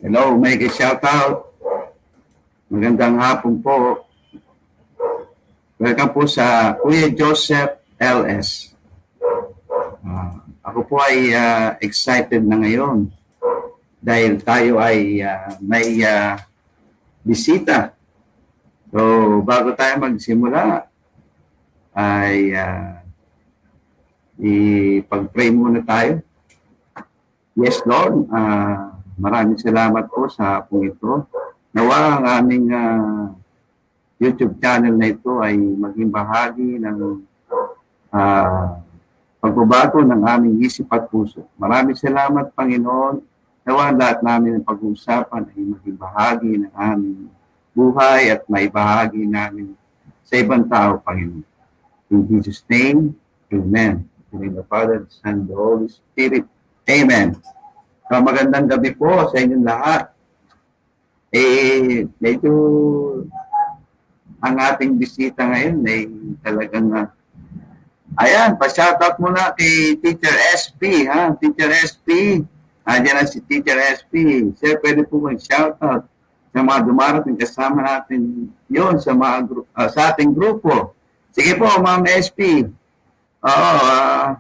Hello, may shoutout. Magandang hapon po. Welcome po sa Kuya Joseph LS. Ako po ay excited na ngayon dahil tayo ay may bisita. So, bago tayo magsimula, ay ipag-pray muna tayo. Yes, Lord. Maraming salamat po sa po ito. Nawa ang aming YouTube channel na ito ay maging bahagi ng pagbabago ng aming isip at puso. Maraming salamat, Panginoon. Nawa lahat namin ang pag-uusapan ay maging bahagi ng aming buhay at may bahagi namin sa ibang tao, Panginoon. In Jesus' name, Amen. In the name of the Father, the Son, and the Holy Spirit. Amen. So, magandang gabi po sa inyong lahat. Medyo ang ating bisita ngayon ay talagang ayan, pa-shoutout muna kay Teacher SP, ha? Teacher SP. Diyan na si Teacher SP. Sir, pwede po mag-shoutout sa mga dumarating kasama natin yun sa mga sa ating grupo. Sige po, Ma'am SP. Oo,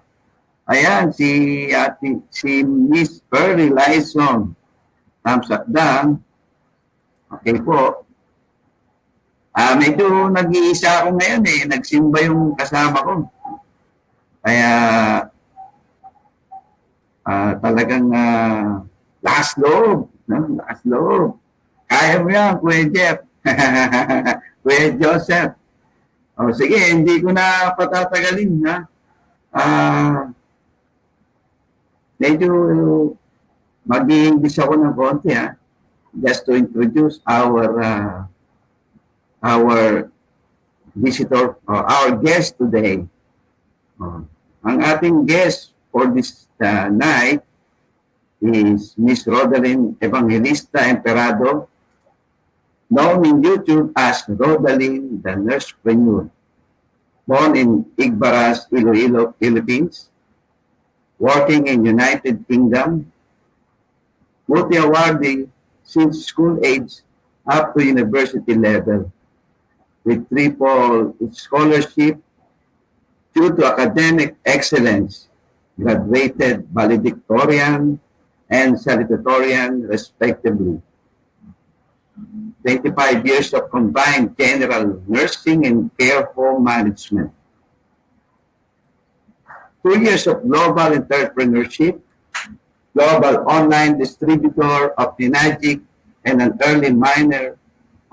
ayan, si Miss Pearly Lyson. Thumbs up down. Okay po. Medyo nag-iisa ako ngayon eh. Nagsimba yung kasama ko. Kaya talagang lakas loob. No? Lakas loob. Kaya mo yan, Kuya Jeff. Kuya Joseph. O sige, hindi ko na patatagalin. Ha? Medyo mag-i-English ako ng konti, ha? Just to introduce our visitor, our guest today. Ang ating guest for this night is Miss Rodaline Evangelista Emperado, known in YouTube as Rodaline the Nursepreneur. Born in Igbaras, Iloilo, Philippines, working in United Kingdom, multi-awarding since school age up to university level, with triple scholarship due to academic excellence, graduated valedictorian and salutatorian respectively. 25 years of combined general nursing and care home management. 2 years of global entrepreneurship, global online distributor of Pinagic, and an early miner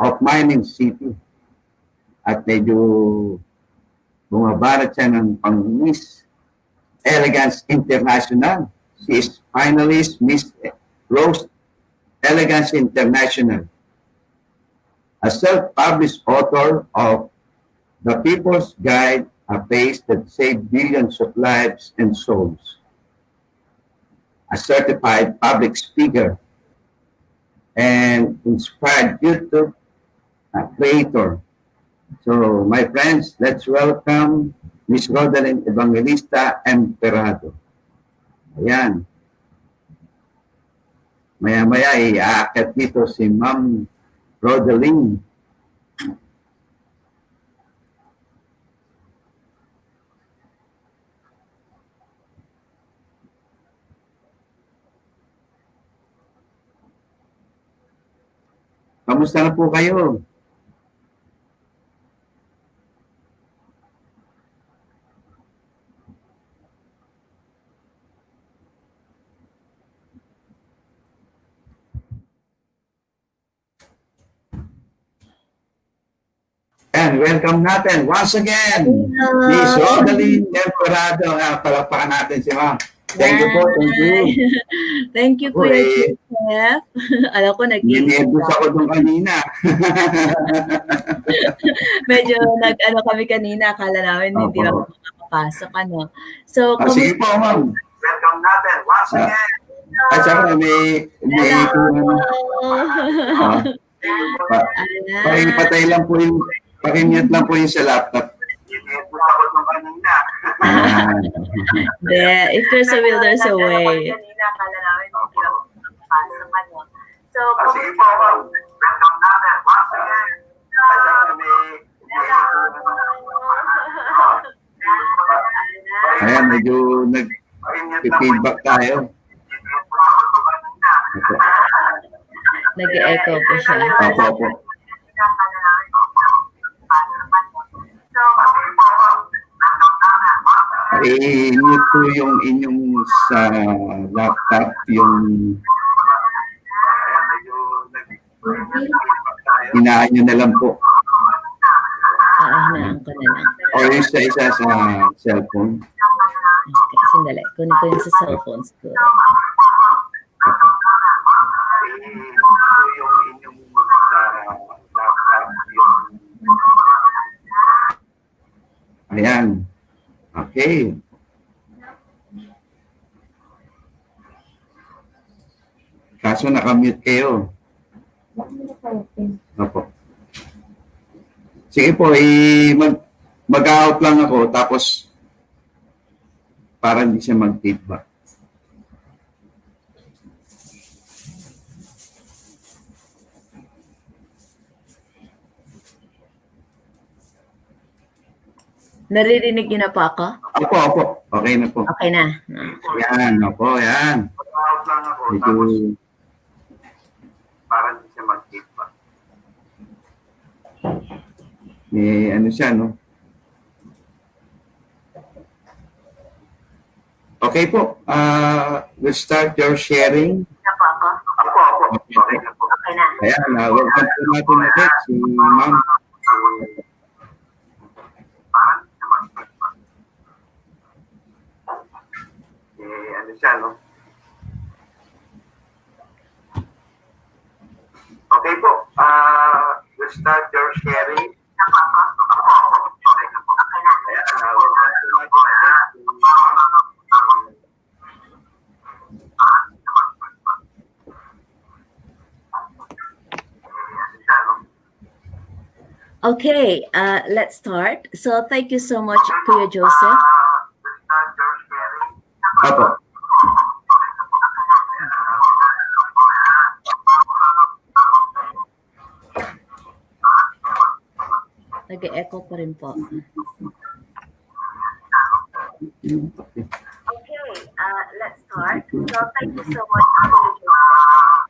of Mining City. At medyo bumabarat siya ng pang-Miss Elegance International. She is finalist Miss Rose Elegance International. A self-published author of The People's Guide, a pace that saved billions of lives and souls. A certified public speaker and inspired YouTube creator. So, my friends, let's welcome Miss Rodaline Evangelista Emperado. Ayan. Maya-maya, i-aakyat dito si Ma'am Rodaline. Kamusta na po kayo? And welcome natin once again, Miss Rodaline Emperado. Palakpakan natin si Ma'am. Thank you po, thank you. Thank you, Kuya Joseph. Alam ko, nag-iibos ako doon kanina. Medyo nag-ano kami kanina, akala namin hindi ako makapasok. Ano. So, sige po, Ma'am. Welcome natin once again. At saka pakipatay lang po yung pakimute lang po yung sa laptop. Nag-iibos ako doon kanina. Ayan. If there's a will, there's a way. Kanina, akala namin hindi ako makapasok, ano. So, Sige po, welcome natin. Once again, ayan, medyo nag-feedback tayo. Nag-echo po siya. Opo. I-mute po yung inyong sa laptop, yung hinaan nyo na lang po. Hinaan ko na lang. O yung isa-isa sa cellphone. Okay, sandali. Kunin ko yung sa cellphone siguro. Yung inyong sa laptop, yung... Ayan. Okay. Kaso nakamute kayo. Opo. Sige po, mag-out lang ako tapos para hindi siya mag-feedback. Naririnig niyo na po ako? Opo. Okay na po. Okay na. Yan, opo, yan. Medyo para hindi siya mag-feedback. May ano siya, no? Okay po. We'll start your sharing. Opo. Okay na. Ayan, welcome po natin ulit si Ma'am. Ano siya, no? Okay po. We'll start your sharing. Okay, let's start. So, thank you so much, Kuya Joseph. Opo. Nag-echo pa rin po. Okay, let's start. So, thank you so much, Kuya Joseph.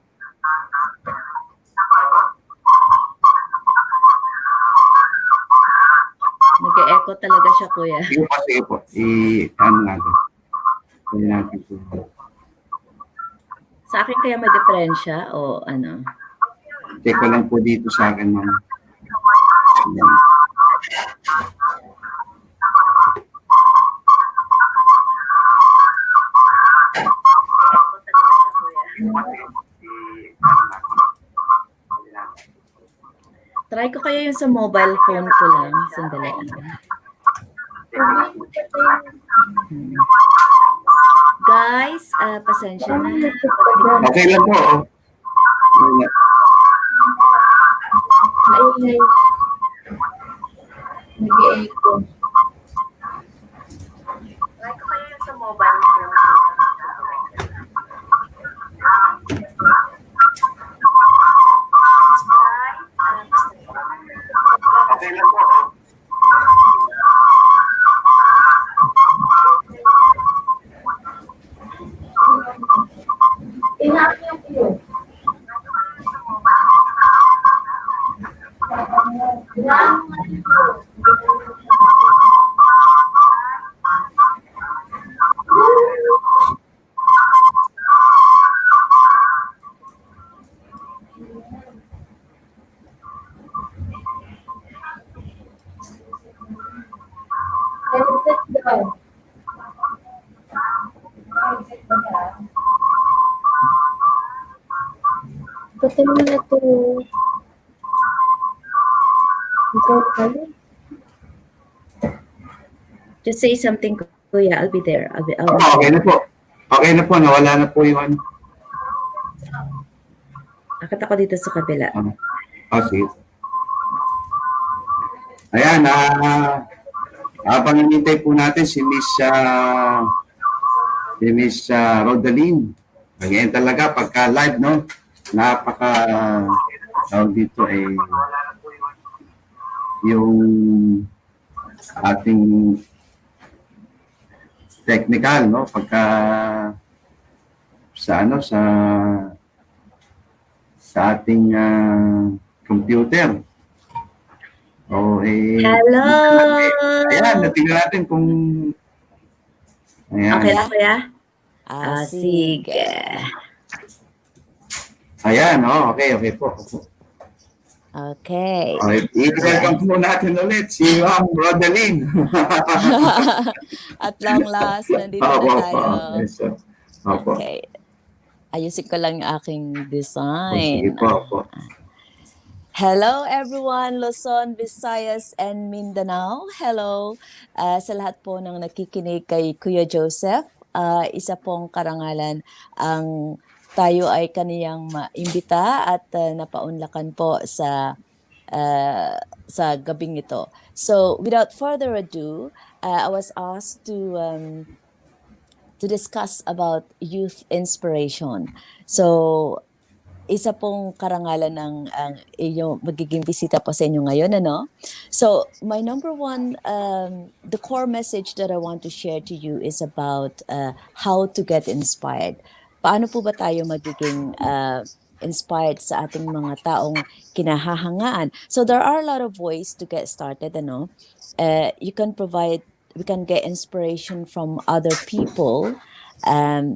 Nag-echo talaga siya, Kuya. Sige po. Ano natin. Pwede natin po. Sa akin kaya may diferensya o ano? Check ko lang po dito sa akin, ma'am. Try ko kaya yung sa mobile phone ko lang. Sandali. Guys, pasensya na. Okay lang po. Ay. Nag-echo. Try ko kaya yung sa mobile phone ko. Okay lang po. Tingnan niyo po. Headset daw. Headset ba ka? Pati mo na ito. Ikaw pala. Just say something, Kuya. I'll be there. Okay na po. Okay na po. Nawala na po yung ano. Akit ako dito sa kabila. Sige. Ayan, Habang hinintay po natin si Miss Rodaline. Ganyan talaga pagka live, no? Napaka tawag dito yung ating technical, no? Pagka sa ating computer. Hello! Ayan, natingnan natin kung ayan. Okay na, kuya? Sige. Ayan, okay po. Okay. Okay, i-welcome po natin ulit si Ma'am Rodaline. At long last, nandito na tayo. Yes, sir. Opo. Okay. Ayusin ko lang yung aking Sige design. po. Hello everyone, Luzon, Visayas, and Mindanao. Hello sa lahat po ng nakikinig kay Kuya Joseph. Isa pong karangalan ang tayo ay kaniyang maimbita at napaunlakan po sa gabing ito. So without further ado, I was asked to discuss about youth inspiration. So isa pong karangalan ng inyong magiging bisita po sa inyo ngayon, ano? So, my number one, the core message that I want to share to you is about how to get inspired. Paano po ba tayo magiging inspired sa ating mga taong kinahahangaan? So, there are a lot of ways to get started, ano? We can get inspiration from other people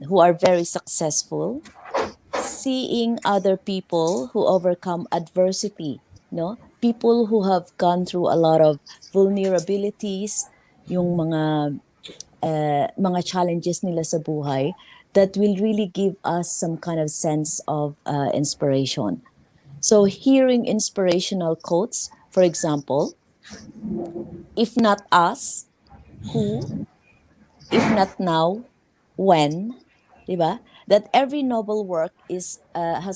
who are very successful, seeing other people who overcome adversity, no? People who have gone through a lot of vulnerabilities, yung mga challenges nila sa buhay that will really give us some kind of sense of inspiration. So hearing inspirational quotes, for example, if not us, who? If not now, when? Diba? That every noble work has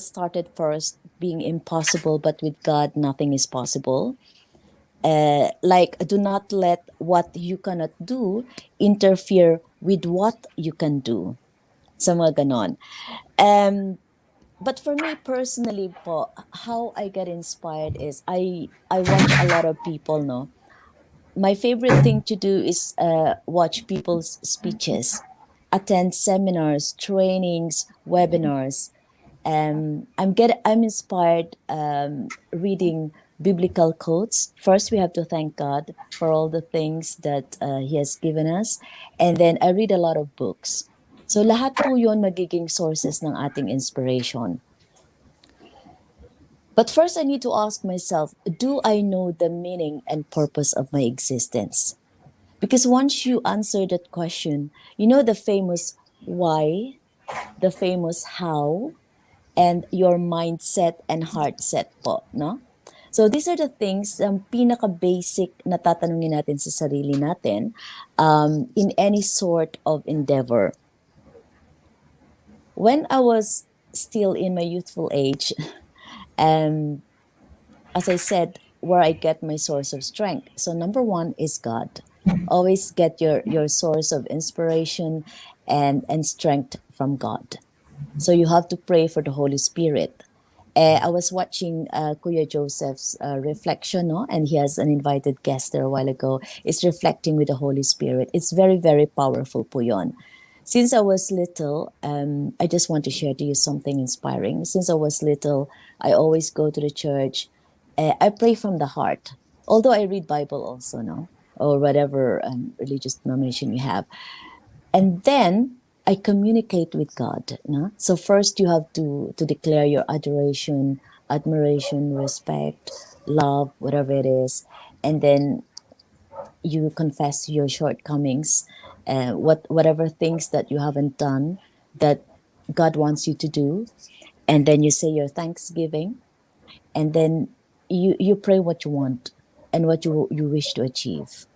started first being impossible, but with God, nothing is possible. Like, do not let what you cannot do interfere with what you can do. Sa mga ganon. But for me personally po, how I get inspired is I watch a lot of people, no? My favorite thing to do is watch people's speeches, attend seminars, trainings, webinars. I'm inspired reading biblical quotes. First, we have to thank God for all the things that He has given us. And then I read a lot of books. So lahat po yun magiging sources ng ating inspiration. But first, I need to ask myself, do I know the meaning and purpose of my existence? Because once you answer that question, you know the famous why, the famous how, and your mindset and heart set po, no? So these are the things, pinaka-basic na tatanungin natin sa sarili natin in any sort of endeavor. When I was still in my youthful age, as I said, where I get my source of strength. So number one is God. Always get your source of inspiration and strength from God. So you have to pray for the Holy Spirit. I was watching Kuya Joseph's reflection, no? And he has an invited guest there a while ago. It's reflecting with the Holy Spirit. It's very, very powerful po yun. Since I was little, I just want to share to you something inspiring. Since I was little, I always go to the church. I pray from the heart. Although I read Bible also, no? Or whatever religious denomination you have. And then I communicate with God. No? So first you have to declare your adoration, admiration, respect, love, whatever it is. And then you confess your shortcomings, whatever things that you haven't done that God wants you to do. And then you say your thanksgiving. And then you pray what you want and what you wish to achieve.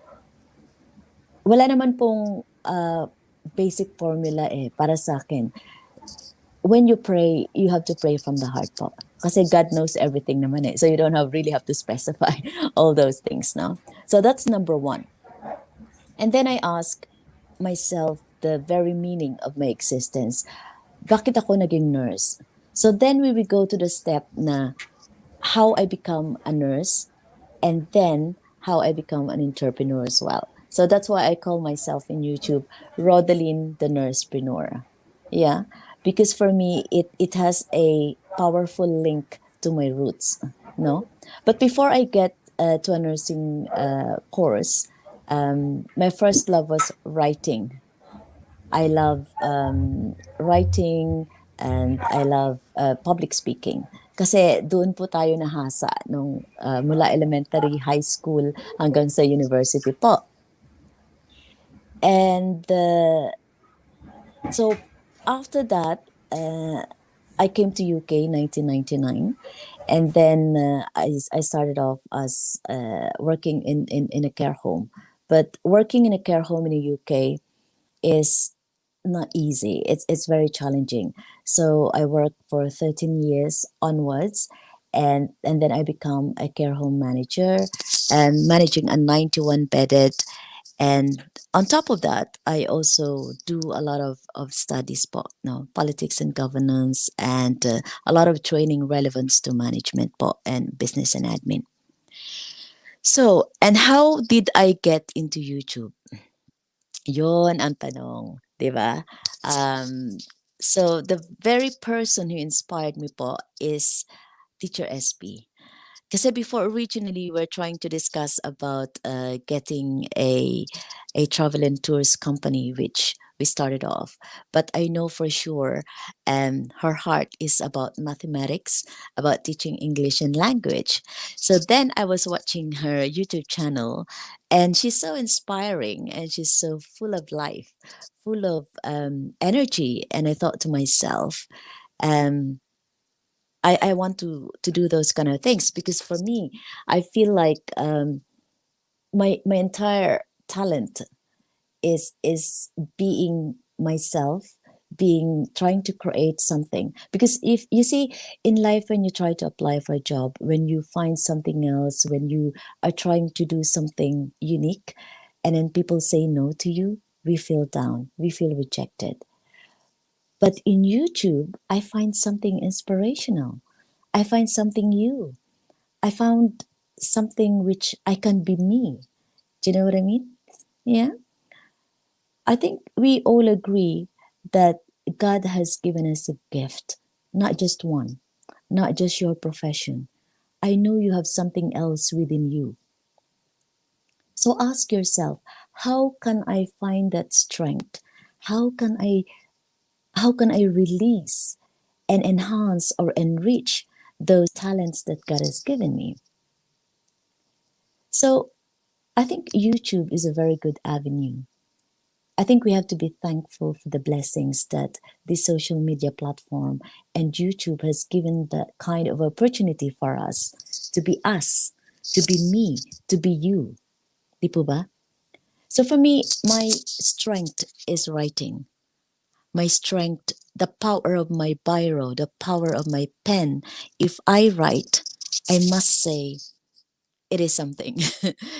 Wala naman pong basic formula para sa akin. When you pray, you have to pray from the heart po. Kasi God knows everything naman So you don't really have to specify all those things, no? So that's number one. And then I ask myself the very meaning of my existence. Bakit ako naging nurse? So then we will go to the step na how I become a nurse, and then how I become an entrepreneur as well. So that's why I call myself in YouTube Rodeline the Nursepreneur. Yeah, because for me it has a powerful link to my roots. No, but before I get to a nursing course, my first love was writing. I love writing, and I love public speaking. Kasi doon po tayo nahasa nung mula elementary, high school, hanggang sa university po. And so after that, I came to UK 1999. And then I started off as working in a care home. But working in a care home in the UK is not easy. It's very challenging. So I worked for 13 years onwards, and then I become a care home manager and managing a 91 bedded. And on top of that, I also do a lot of studies, po, no, politics and governance, and a lot of training relevance to management, po, and business and admin. So, and how did I get into YouTube? Yon ang tanong, 'di ba? So the very person who inspired me po is Teacher SB. Kasi before, originally we're trying to discuss about getting a travel and tours company, which we started off. But I know for sure her heart is about mathematics, about teaching English and language. So then I was watching her YouTube channel, and she's so inspiring, and she's so full of life, full of energy. And I thought to myself, um, I want to do those kind of things, because for me, I feel like my entire talent is being myself, being trying to create something. Because if you see in life, when you try to apply for a job, when you find something else, when you are trying to do something unique, and then people say no to you, we feel down, we feel rejected. But in YouTube, I find something inspirational. I find something new. I found something which I can be me. Do you know what I mean? Yeah. I think we all agree that God has given us a gift, not just one, not just your profession. I know you have something else within you. So ask yourself, how can I find that strength? How can I release and enhance or enrich those talents that God has given me? So I think YouTube is a very good avenue. I think we have to be thankful for the blessings that this social media platform and YouTube has given that kind of opportunity for us, to be me, to be you. Di po ba? So for me, my strength is writing. My strength, the power of my biro, the power of my pen. If I write, I must say, it is something.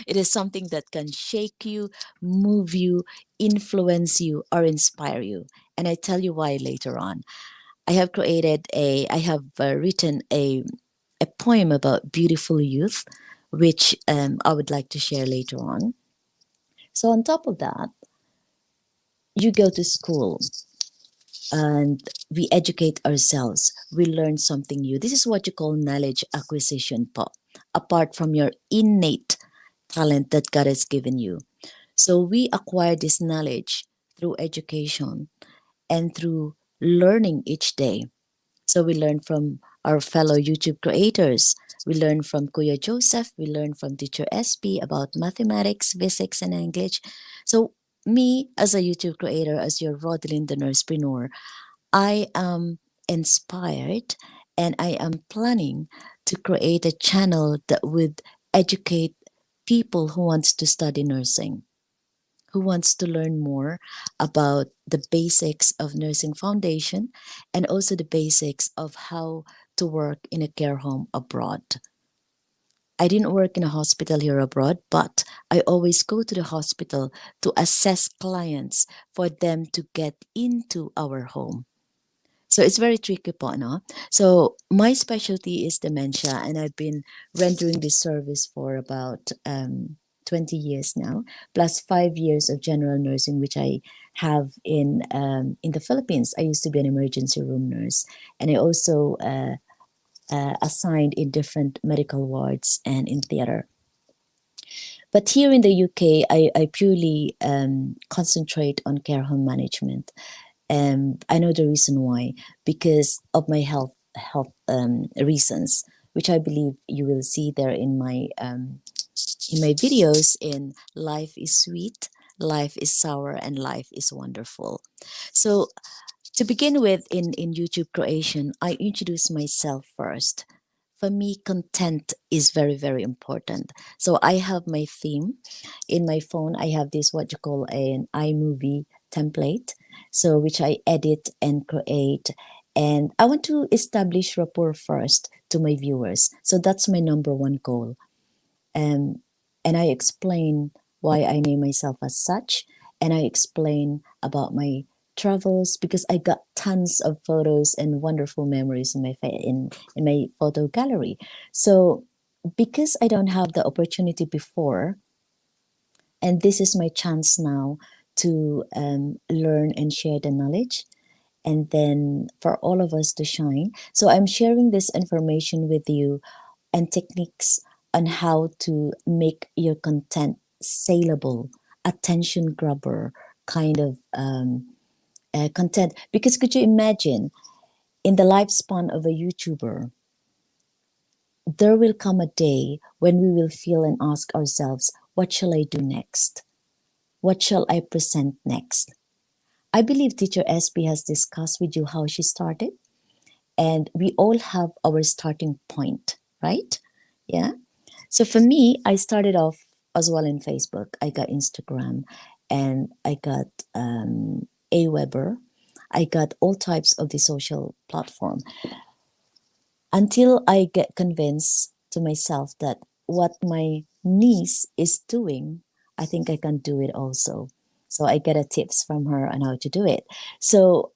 It is something that can shake you, move you, influence you, or inspire you. And I tell you why later on. I have written a poem about beautiful youth, which I would like to share later on. So on top of that, you go to school and we educate ourselves. We learn something new. This is what you call knowledge acquisition, po, apart from your innate talent that God has given you. So we acquire this knowledge through education and through learning each day. So we learn from our fellow YouTube creators. We learn from Kuya Joseph. We learn from Teacher SB about mathematics, physics, and English. So me, as a YouTube creator, as your Rodeline the Nursepreneur, I am inspired, and I am planning to create a channel that would educate people who wants to study nursing, who wants to learn more about the basics of nursing foundation, and also the basics of how to work in a care home abroad. I didn't work in a hospital here abroad, but I always go to the hospital to assess clients for them to get into our home. So it's very tricky po, no? So my specialty is dementia, and I've been rendering this service for about 20 years now, plus 5 years of general nursing, which I have in the Philippines. I used to be an emergency room nurse, and I also assigned in different medical wards and in theater. But here in the UK, I purely concentrate on care home management. I know the reason why, because of my health reasons, which I believe you will see there in my videos. In life is sweet, life is sour, and life is wonderful. So to begin with, in YouTube creation, I introduce myself first. For me, content is very, very important. So I have my theme. In my phone, I have this, what you call an iMovie template, so which I edit and create. And I want to establish rapport first to my viewers. So that's my number one goal. And I explain why I name myself as such. And I explain about my travels, because I got tons of photos and wonderful memories in my photo gallery. So because I don't have the opportunity before, and this is my chance now to learn and share the knowledge, and then for all of us to shine. So I'm sharing this information with you and techniques on how to make your content saleable, attention grabber kind of content. Because could you imagine, in the lifespan of a YouTuber, there will come a day when we will feel and ask ourselves, what shall I do next? What shall I present next? I believe Teacher SB has discussed with you how she started, and we all have our starting point, right? Yeah. So for me, I started off as well in Facebook. I got Instagram, and I got Aweber. I got all types of the social platform, until I get convinced to myself that what my niece is doing, I think I can do it also. So I get a tips from her on how to do it. So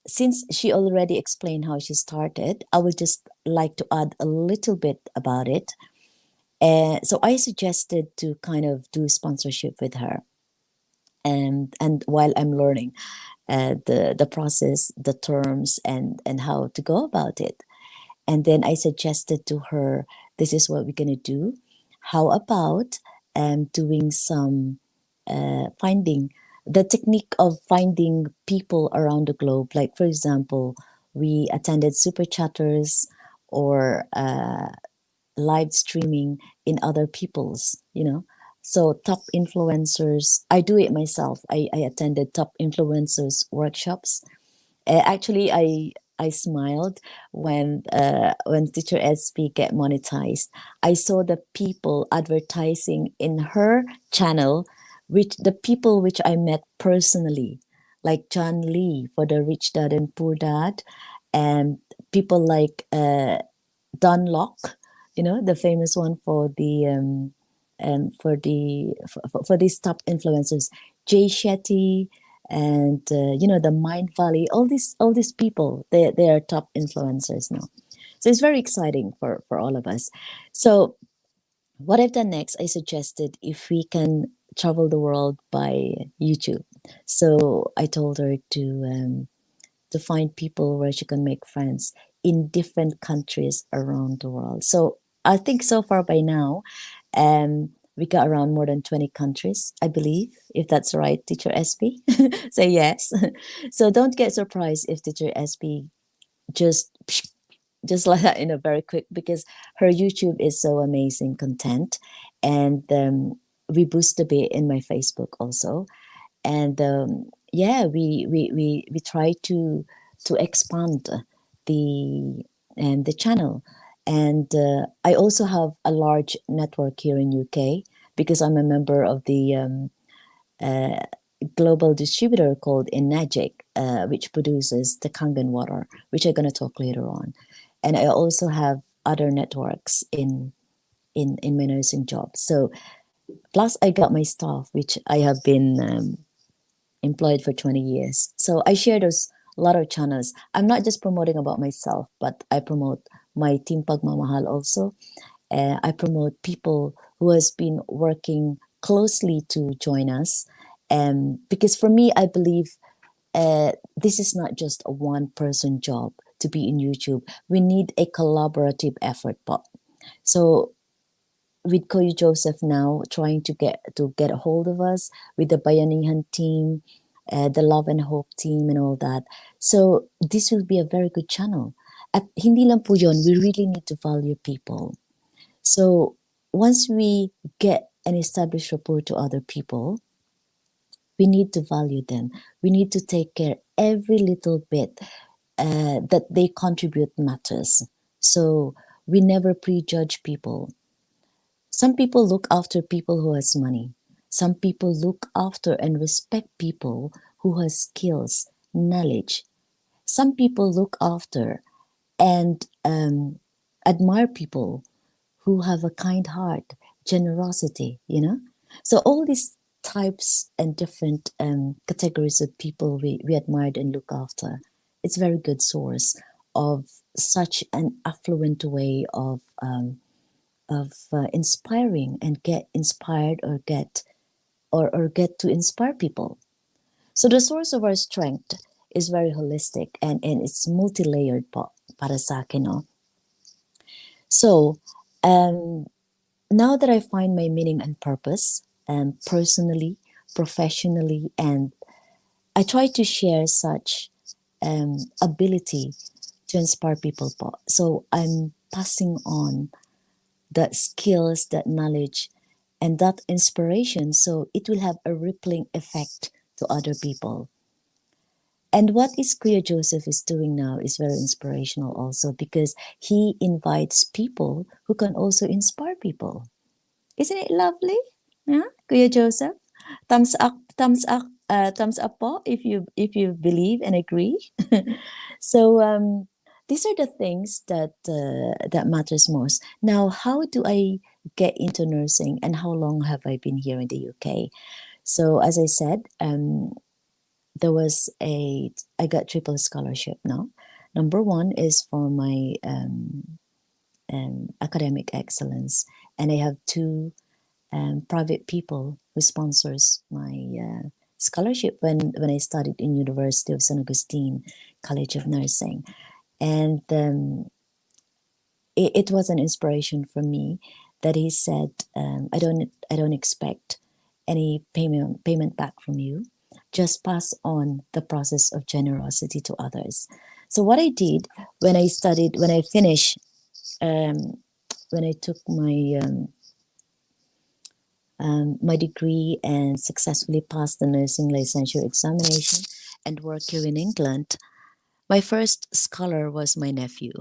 since she already explained how she started, I would just like to add a little bit about it. And so I suggested to kind of do sponsorship with her. And while I'm learning the process, the terms, and how to go about it. And then I suggested to her, this is what we're going to do. How about doing some finding, the technique of finding people around the globe. Like, for example, we attended super chatters or live streaming in other people's, So top influencers, I do it myself. I attended top influencers workshops. Actually, I smiled when Teacher SB get monetized. I saw the people advertising in her channel, which the people which I met personally, like John Lee for the Rich Dad and Poor Dad, and people like Don Locke, the famous one for the for these top influencers, Jay Shetty, and the Mind Valley, all these people, they are top influencers now. So it's very exciting for all of us. So what I've done next, I suggested if we can travel the world by YouTube. So I told her to find people where she can make friends in different countries around the world. So I think so far by now, we got around more than 20 countries, I believe, if that's right, Teacher SB. Say yes. So don't get surprised if Teacher SB just like that, very quick, because her YouTube is so amazing content. And we boost a bit in my Facebook also. And we try to expand the channel. And I also have a large network here in UK, because I'm a member of the global distributor called INABANGAN, which produces the Kangen water, which I'm going to talk later on. And I also have other networks in in my nursing job. So plus I got my staff, which I have been employed for 20 years. So I share those a lot of channels. I'm not just promoting about myself, but I promote my team Pagmamahal also. I promote people who has been working closely to join us. Because for me, I believe this is not just a one-person job to be in YouTube. We need a collaborative effort. So with Koy Joseph now trying to get a hold of us, with the Bayanihan team, the Love and Hope team and all that. So this will be a very good channel. At hindi lang po yun, we really need to value people. So once we get an established rapport to other people, we need to value them. We need to take care every little bit that they contribute matters. So we never prejudge people. Some people look after people who has money. Some people look after and respect people who has skills, knowledge. Some people look after and admire people who have a kind heart, generosity, you know? So all these types and different categories of people we admired and look after, it's a very good source of such an affluent way of inspiring and get inspired or get to inspire people. So the source of our strength is very holistic and it's multi-layered po para sa akin, no? So now that I find my meaning and purpose, personally, professionally, and I try to share such ability to inspire people po. So I'm passing on that skills, that knowledge, and that inspiration, so it will have a rippling effect to other people. And what is Kuya Joseph is doing now is very inspirational also, because he invites people who can also inspire people. Isn't it lovely? Yeah, Kuya Joseph? Thumbs up, thumbs up po if you believe and agree. So these are the things that that matters most. Now, how do I get into nursing, and how long have I been here in the UK? So as I said, I got triple scholarship now. Number one is for my academic excellence, and I have two private people who sponsors my scholarship when I studied in University of San Agustin College of Nursing. And it was an inspiration for me that he said, I don't expect any payment back from you. Just pass on the process of generosity to others. So what I did when I finished, when I took my degree and successfully passed the nursing licensure examination and work here in England, my first scholar was my nephew.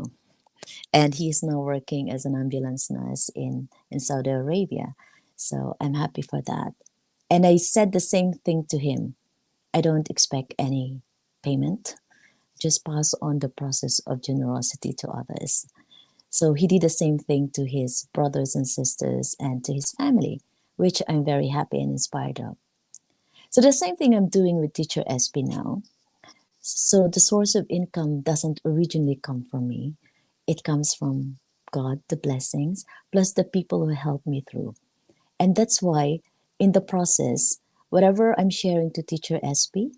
And he is now working as an ambulance nurse in Saudi Arabia. So I'm happy for that. And I said the same thing to him. I don't expect any payment. Just pass on the process of generosity to others. So he did the same thing to his brothers and sisters and to his family, which I'm very happy and inspired of. So the same thing I'm doing with Teacher SP now. So the source of income doesn't originally come from me. It comes from God, the blessings, plus the people who help me through. And that's why in the process, whatever I'm sharing to Teacher SP,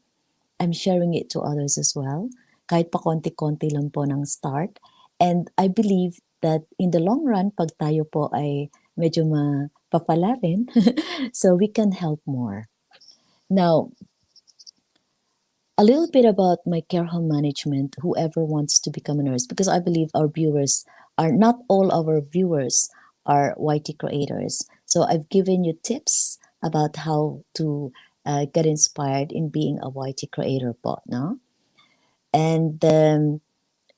I'm sharing it to others as well. Kahit pa konti-konti lang po ng start. And I believe that in the long run, pag tayo po ay medyo mapapala rin, so we can help more. Now, a little bit about my care home management, whoever wants to become a nurse, because I believe not all our viewers are YT creators. So I've given you tips about how to get inspired in being a YT creator bot now. And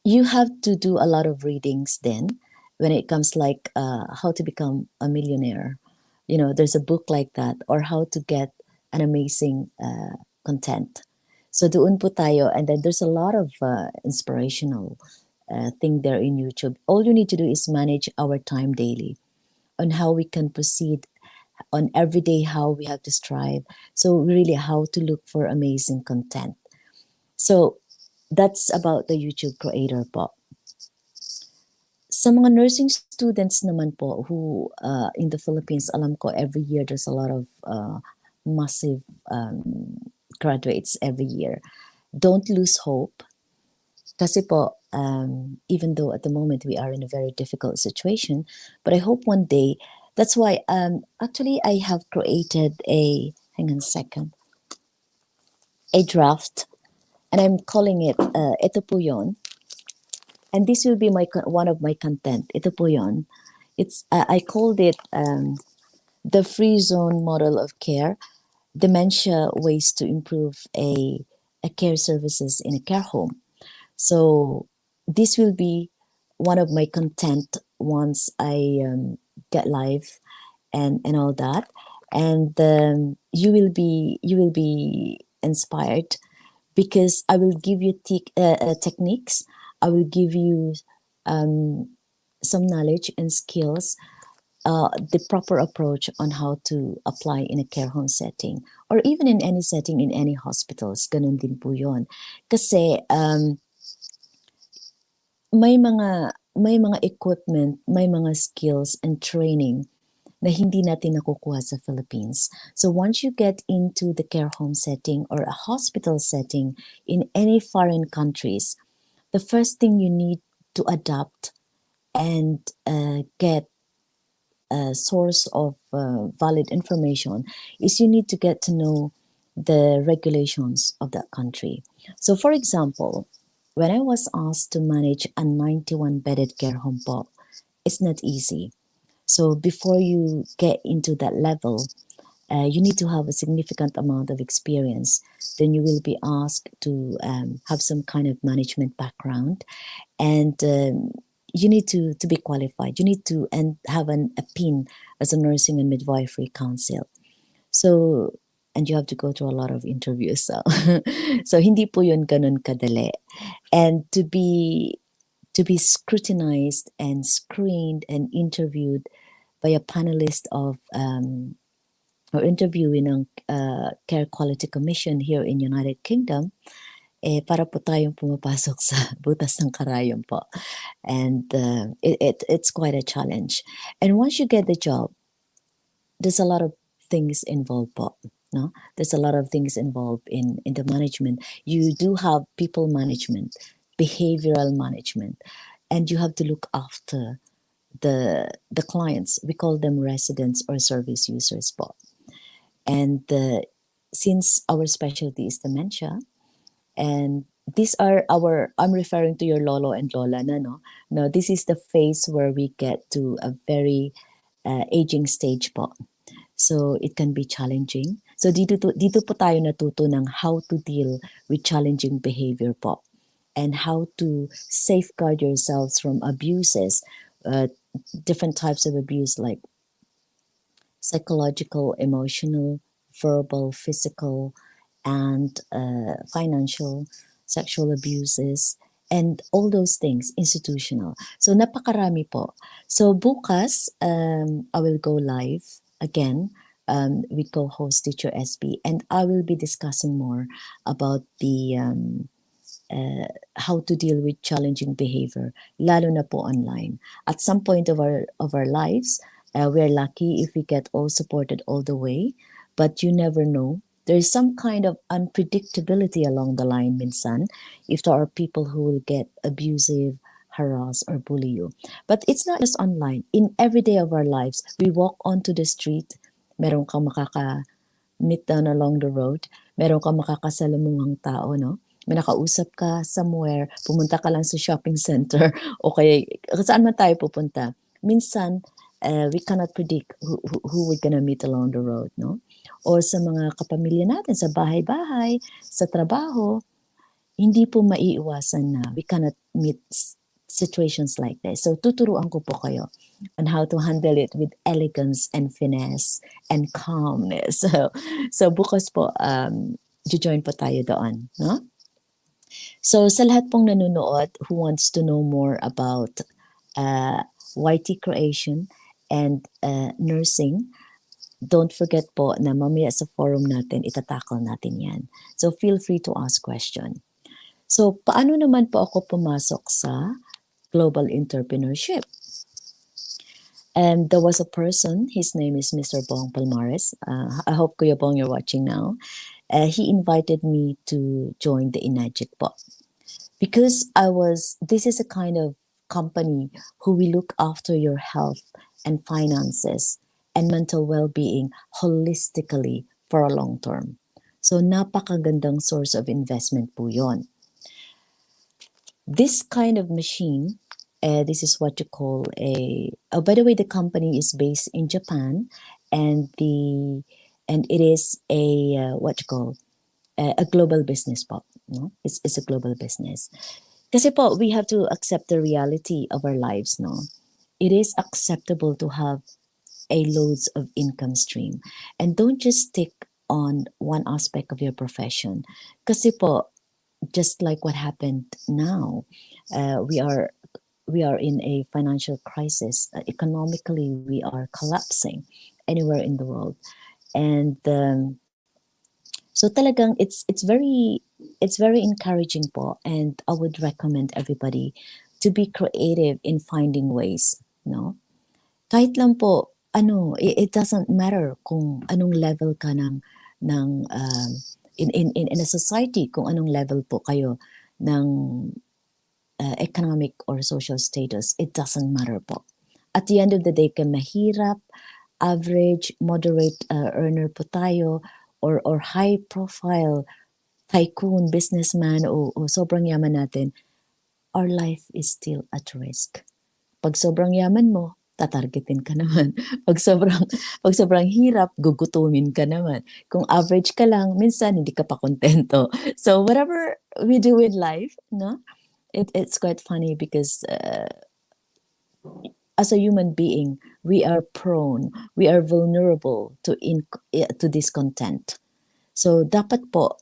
you have to do a lot of readings then when it comes like how to become a millionaire. You know, there's a book like that, or how to get an amazing content. So doon po tayo, and then there's a lot of inspirational thing there in YouTube. All you need to do is manage our time daily. on how we can proceed on every day, how we have to strive. So really how to look for amazing content. So that's about the YouTube creator po. Sa mga nursing students naman po who in the Philippines, alam ko every year there's a lot of massive graduates every year. Don't lose hope. Kasi po, even though at the moment we are in a very difficult situation, but I hope one day, that's why actually I have created hang on a second, a draft, and I'm calling it, ito po yun. And this will be one of my content, ito po yun. It's, I called it the free zone model of care, dementia ways to improve a care services in a care home. So this will be one of my content once I get live and all that, and you will be inspired because I will give you techniques. I will give you some knowledge and skills, the proper approach on how to apply in a care home setting or even in any setting in any hospitals. Ganun din po yun. Kasi may mga equipment, may mga skills and training na hindi natin nakukuha sa Philippines. So once you get into the care home setting or a hospital setting in any foreign countries, the first thing you need to adapt and get a source of valid information is you need to get to know the regulations of that country. So for example, when I was asked to manage a 91-bedded care home po, it's not easy. So before you get into that level, you need to have a significant amount of experience. Then you will be asked to have some kind of management background, and you need to be qualified. You need to have a PIN as a nursing and midwifery council. So, and you have to go through a lot of interviews. So, so hindi po yun ganun kadali. And to be scrutinized and screened and interviewed by a panelist of or interviewing ng Care Quality Commission here in United Kingdom, para po tayong pumapasok sa butas ng karayom po. And it's quite a challenge. And once you get the job, there's a lot of things involved po. No? There's a lot of things involved in the management. You do have people management, behavioral management, and you have to look after the clients. We call them residents or service users po. And since our specialty is dementia, and these are I'm referring to your lolo and lola na, no? No, this is the phase where we get to a very aging stage po. So it can be challenging. So dito po tayo natuto ng how to deal with challenging behavior po, and how to safeguard yourselves from abuses, different types of abuse like psychological, emotional, verbal, physical, and financial, sexual abuses, and all those things, institutional. So napakarami po. So bukas, I will go live again with co-host Teacher SB, and I will be discussing more about the how to deal with challenging behavior, lalo na po online. At some point of our lives, we're lucky if we get all supported all the way, but you never know. There is some kind of unpredictability along the line minsan if there are people who will get abusive, harass, or bully you. But it's not just online. In every day of our lives, we walk onto the street, meron kang makaka-meet down along the road, meron kang makakasalamuhang tao, no? May nakausap ka somewhere, pumunta ka lang sa shopping center, o kaya saan man tayo pupunta. Minsan, we cannot predict who we're gonna meet along the road, no? Or sa mga kapamilya natin, sa bahay-bahay, sa trabaho, hindi po maiiwasan na we cannot meet situations like this. So tuturuan ko po kayo on how to handle it with elegance and finesse and calmness. So bukas po, join po tayo doon, no? So sa lahat pong nanonood who wants to know more about YT creation and nursing, don't forget po na mamaya sa forum natin, itatakal natin yan. So feel free to ask question. So paano naman po ako pumasok sa global entrepreneurship? And there was a person, his name is Mr. Bong Palmares. I hope Kuya Bong you're watching now. He invited me to join the INAGIC po. Because this is a kind of company who will look after your health and finances and mental well-being holistically for a long term. So napakagandang source of investment po yon. This kind of machine, this is what you call by the way, the company is based in Japan, and it is a global business po. No? It's a global business. Kasi po, we have to accept the reality of our lives, no? It is acceptable to have a loads of income stream. And don't just stick on one aspect of your profession. Kasi po, just like what happened now, we are in a financial crisis. Economically, we are collapsing anywhere in the world. And so talagang it's very encouraging po, and I would recommend everybody to be creative in finding ways, no? Kahit lang po it doesn't matter kung anong level ka in a society, kung anong level po kayo ng economic or social status, it doesn't matter po. At the end of the day, kung mahirap, average, moderate earner po tayo, or high profile tycoon, businessman, o sobrang yaman natin, our life is still at risk. Pag sobrang yaman mo, tatargetin ka naman. Pag sobrang hirap, gugutumin ka naman. Kung average ka lang, minsan hindi ka pa kontento. So whatever we do in life, no, it's quite funny because as a human being, we are vulnerable to discontent. So dapat po,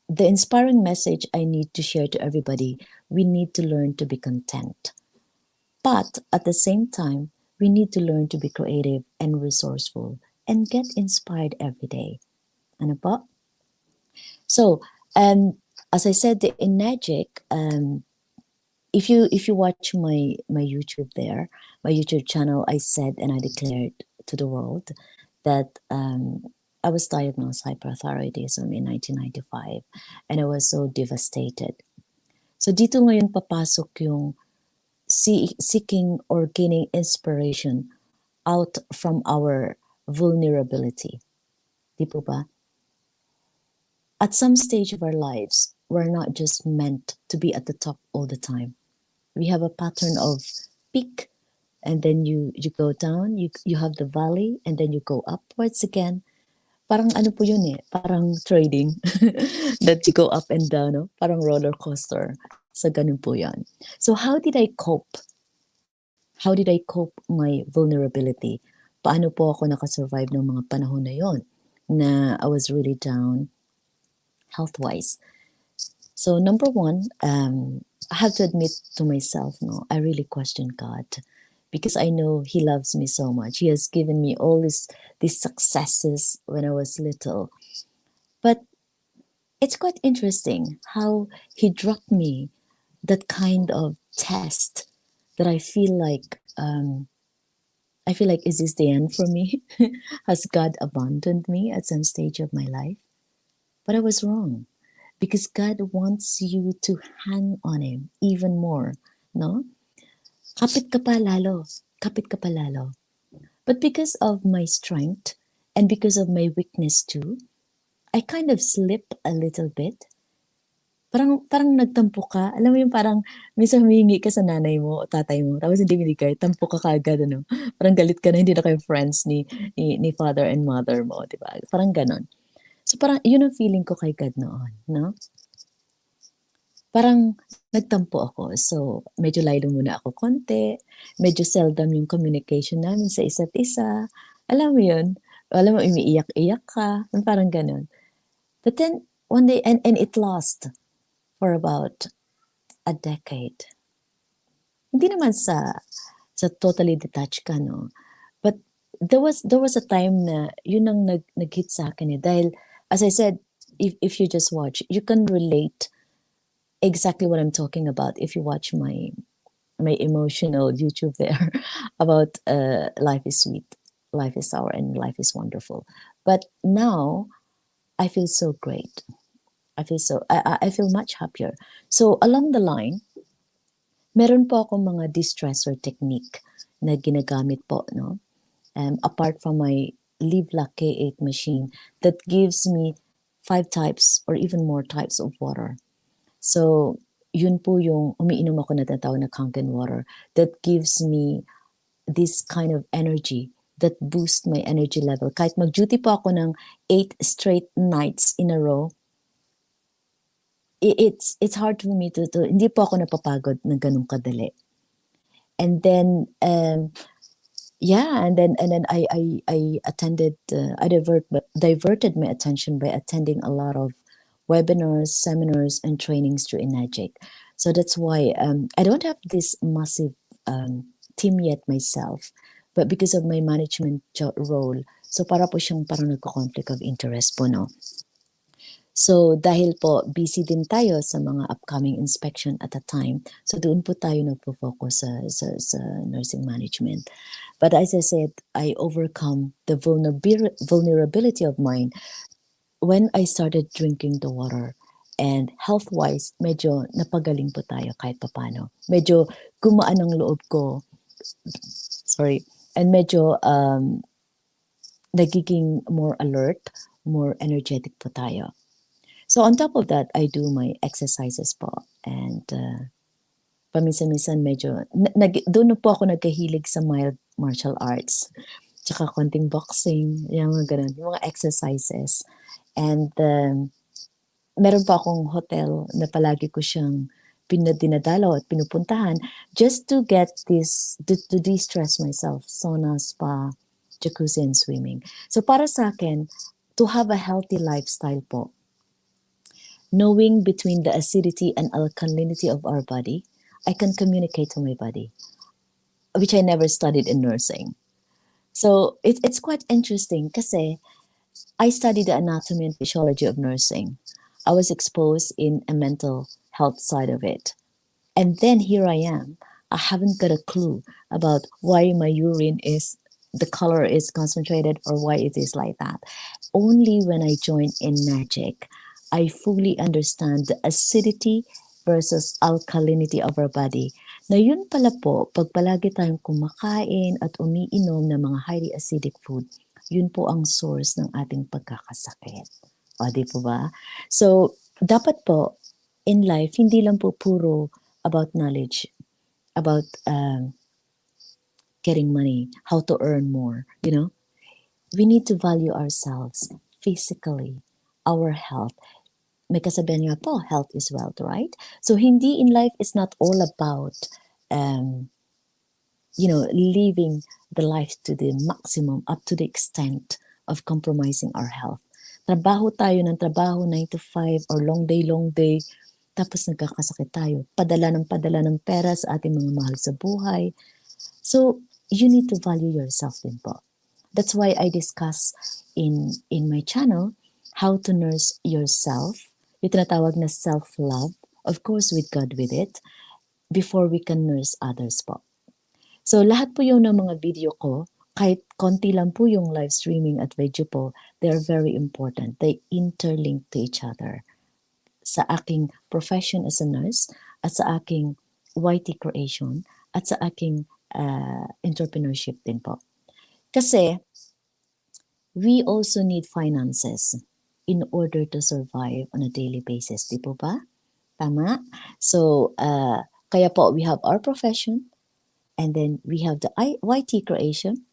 the inspiring message I need to share to everybody, we need to learn to be content. But at the same time, we need to learn to be creative and resourceful and get inspired every day. Ano po? So, as I said, the INAGIC, if you watch my YouTube there, my YouTube channel, I said and I declared to the world that I was diagnosed hyperthyroidism in 1995, and I was so devastated. So dito ngayon papasok yung seeking or gaining inspiration out from our vulnerability. Di po ba? At some stage of our lives, we're not just meant to be at the top all the time. We have a pattern of peak, and then you go down, you have the valley, and then you go upwards again. Parang ano po yun parang trading that you go up and down, no? Parang roller coaster. So ganun po yan. So how did I cope? How did I cope my vulnerability? Paano po ako nakasurvive ng mga panahon na yon na I was really down health-wise? So number one, I have to admit to myself, no, I really question God, because I know He loves me so much. He has given me all these successes when I was little. But it's quite interesting how He dropped me that kind of test that I feel like, is this the end for me? Has God abandoned me at some stage of my life? But I was wrong, because God wants you to hang on Him even more, no? Kapit ka pa lalo. But because of my strength and because of my weakness too, I kind of slip a little bit. Parang nagtampo ka. Alam mo yung parang minsan humingi ka sa nanay mo o tatay mo, tapos hindi binigay, tampo ka kaagad, ano? Parang galit ka na, hindi na kayo friends ni father and mother mo, di ba? Parang ganon. So parang yun ang feeling ko kay God noon, no? Parang nagtampo ako. So medyo laylo muna ako konti, medyo seldom yung communication namin sa isa't isa. Alam mo yun? Alam mo, umiiyak-iyak ka, parang ganon. But then one day, and it lost for about a decade. Hindi naman sa So totally detached ka, no? But there was a time na yun ang nag-hit sa akin eh. Dahil, as I said, if you just watch, you can relate exactly what I'm talking about if you watch my emotional YouTube there about life is sweet, life is sour, and life is wonderful. But now I feel so great. I feel much happier. So along the line, meron po akong mga distressor technique na ginagamit po, no? Apart from my Livla K8 machine that gives me 5 types or even more types of water. So, yun po yung umiinom ako na tinatawag na Kangen water that gives me this kind of energy that boosts my energy level. Kahit mag-duty po ako ng 8 straight nights in a row, it's hard for me to hindi po ako napapagod ng ganung kadali. And then and then I attended I diverted my attention by attending a lot of webinars, seminars, and trainings through INAJIC. So that's why I don't have this massive team yet myself, but because of my management role, so para po siyang parang nagko-conflict of interest po, no? So dahil po busy din tayo sa mga upcoming inspection at a time, so doon po tayo nagpo-focus sa nursing management. But as I said, I overcome the vulnerability of mine when I started drinking the water. And health-wise, medyo napagaling po tayo kahit papano. Medyo gumaan ang loob ko. Sorry. And medyo nagiging more alert, more energetic po tayo. So on top of that, I do my exercises po. And paminsan-minsan medyo, doon po ako nagkahilig sa mild martial arts. Tsaka konting boxing, yung mga ganun, yung mga exercises. And meron pa akong hotel na palagi ko siyang dinadalaw at pinupuntahan just to get this, to de-stress myself. Sauna, spa, jacuzzi, and swimming. So para sa akin, to have a healthy lifestyle po, knowing between the acidity and alkalinity of our body, I can communicate to my body, which I never studied in nursing. So it's quite interesting kasi I studied the anatomy and physiology of nursing. I was exposed in a mental health side of it. And then here I am. I haven't got a clue about why my urine the color is concentrated or why it is like that. Only when I joined in NAGIC, I fully understand the acidity versus alkalinity of our body. Na yun pala po, pag palagi tayong kumakain at umiinom ng mga highly acidic food, yun po ang source ng ating pagkakasakit. O, di po ba? So, dapat po, in life, hindi lang po puro about knowledge, about getting money, how to earn more, you know? We need to value ourselves physically, our health. May kasabihan nga po, health is wealth, right? So, hindi in life is not all about, living the life to the maximum, up to the extent of compromising our health. Trabaho tayo ng trabaho, 9 to 5, or long day, tapos nagkakasakit tayo. Padala ng pera sa ating mga mahal sa buhay. So, you need to value yourself din po. That's why I discuss in my channel how to nurse yourself, yung tinatawag na self-love, of course with God with it, before we can nurse others po. So lahat po yung ng mga video ko, kahit konti lang po yung live streaming at video po, they are very important. They interlink to each other. Sa aking profession as a nurse, at sa aking YT creation, at sa aking entrepreneurship din po. Kasi we also need finances in order to survive on a daily basis. Di po ba? Tama? So, kaya po, we have our profession, and then we have the YT creation,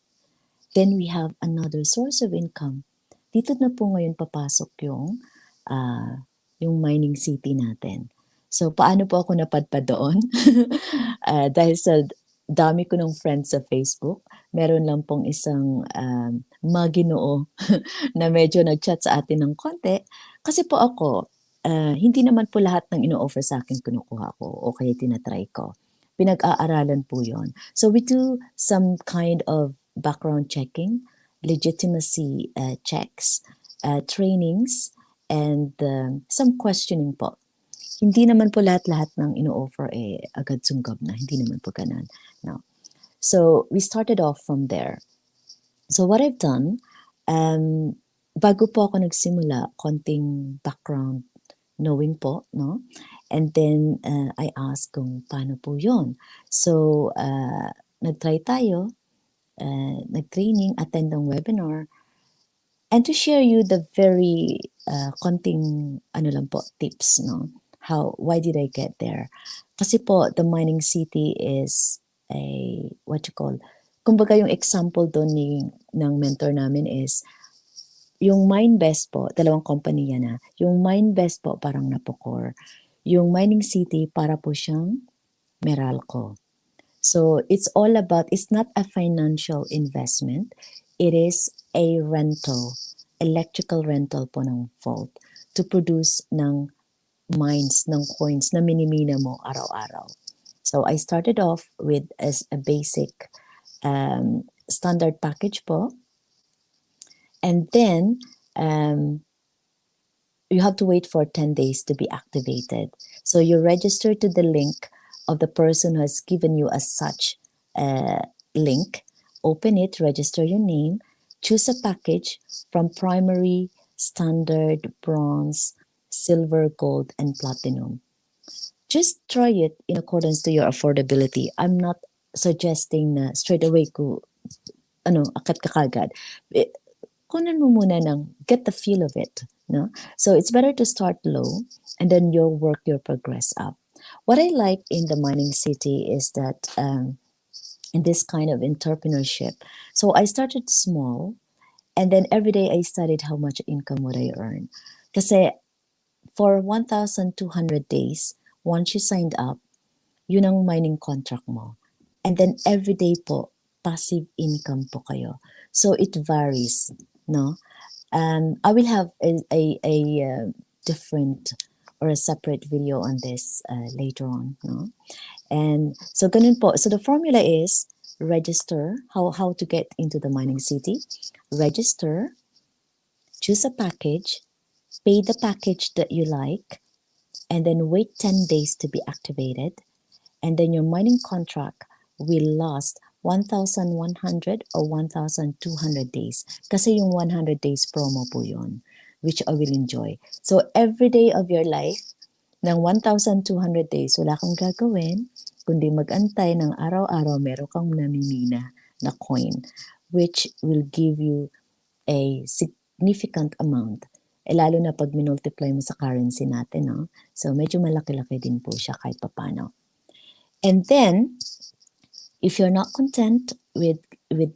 then we have another source of income. Dito na po ngayon papasok yung mining city natin. So, paano po ako napadpad doon? Dahil sa dami ko ng friends sa Facebook, meron lang pong isang maginoo na medyo nag-chat sa atin ng konti. Kasi po ako, hindi naman po lahat ng ino-offer sa akin kinukuha ko o kaya tinatry ko. pinag-aaralan po yon. So we do some kind of background checking, legitimacy checks, trainings, and some questioning po. Hindi naman po lahat-lahat ng ino-offer agad sunggab na. Hindi naman po ganun. No. So we started off from there. So what I've done, bago po ako nagsimula, konting background knowing po, no? And then I asked kung paano po yun. So nag-try tayo, nag-training, attend ng webinar, and to share you the very konting ano lang po, tips, no? Why did I get there? Kasi po, the mining city is kumbaga yung example doon ng mentor namin is, yung MineBest po, dalawang company yan na. Yung MineBest po parang Napocor. Yung Mining City para po siyang Meralco. So it's all about, it's not a financial investment. It is a rental, electrical rental po ng vault to produce ng mines, ng coins na minimina mo araw-araw. So I started off with as a basic standard package po. And then you have to wait for 10 days to be activated. So you register to the link of the person who has given you as such link. Open it, register your name, choose a package from primary, standard, bronze, silver, gold, and platinum. Just try it in accordance to your affordability. I'm not suggesting na straight away akat ka kagad. Kunan mo muna get the feel of it. No? So it's better to start low and then you'll work your progress up. What I like in the mining city is that in this kind of entrepreneurship, so I started small and then every day I studied how much income would I earn. Kasi for 1,200 days, once you signed up, yun ang mining contract mo. And then every day po, passive income po kayo. So it varies, no? I will have a different or a separate video on this later on, no? And so ganun po. So the formula is register, how to get into the mining city. Register, choose a package, pay the package that you like, and then wait 10 days to be activated. And then your mining contract will last 1,100 or 1,200 days. Kasi yung 100 days promo po yun, which I will enjoy. So every day of your life, ng 1,200 days, wala kang gagawin, kundi mag-antay ng araw-araw, meron kang namimina na coin, which will give you a significant amount. Lalo na pag minultiply mo sa currency natin, no? So medyo malaki-laki din po siya kahit papano. And then, if you're not content with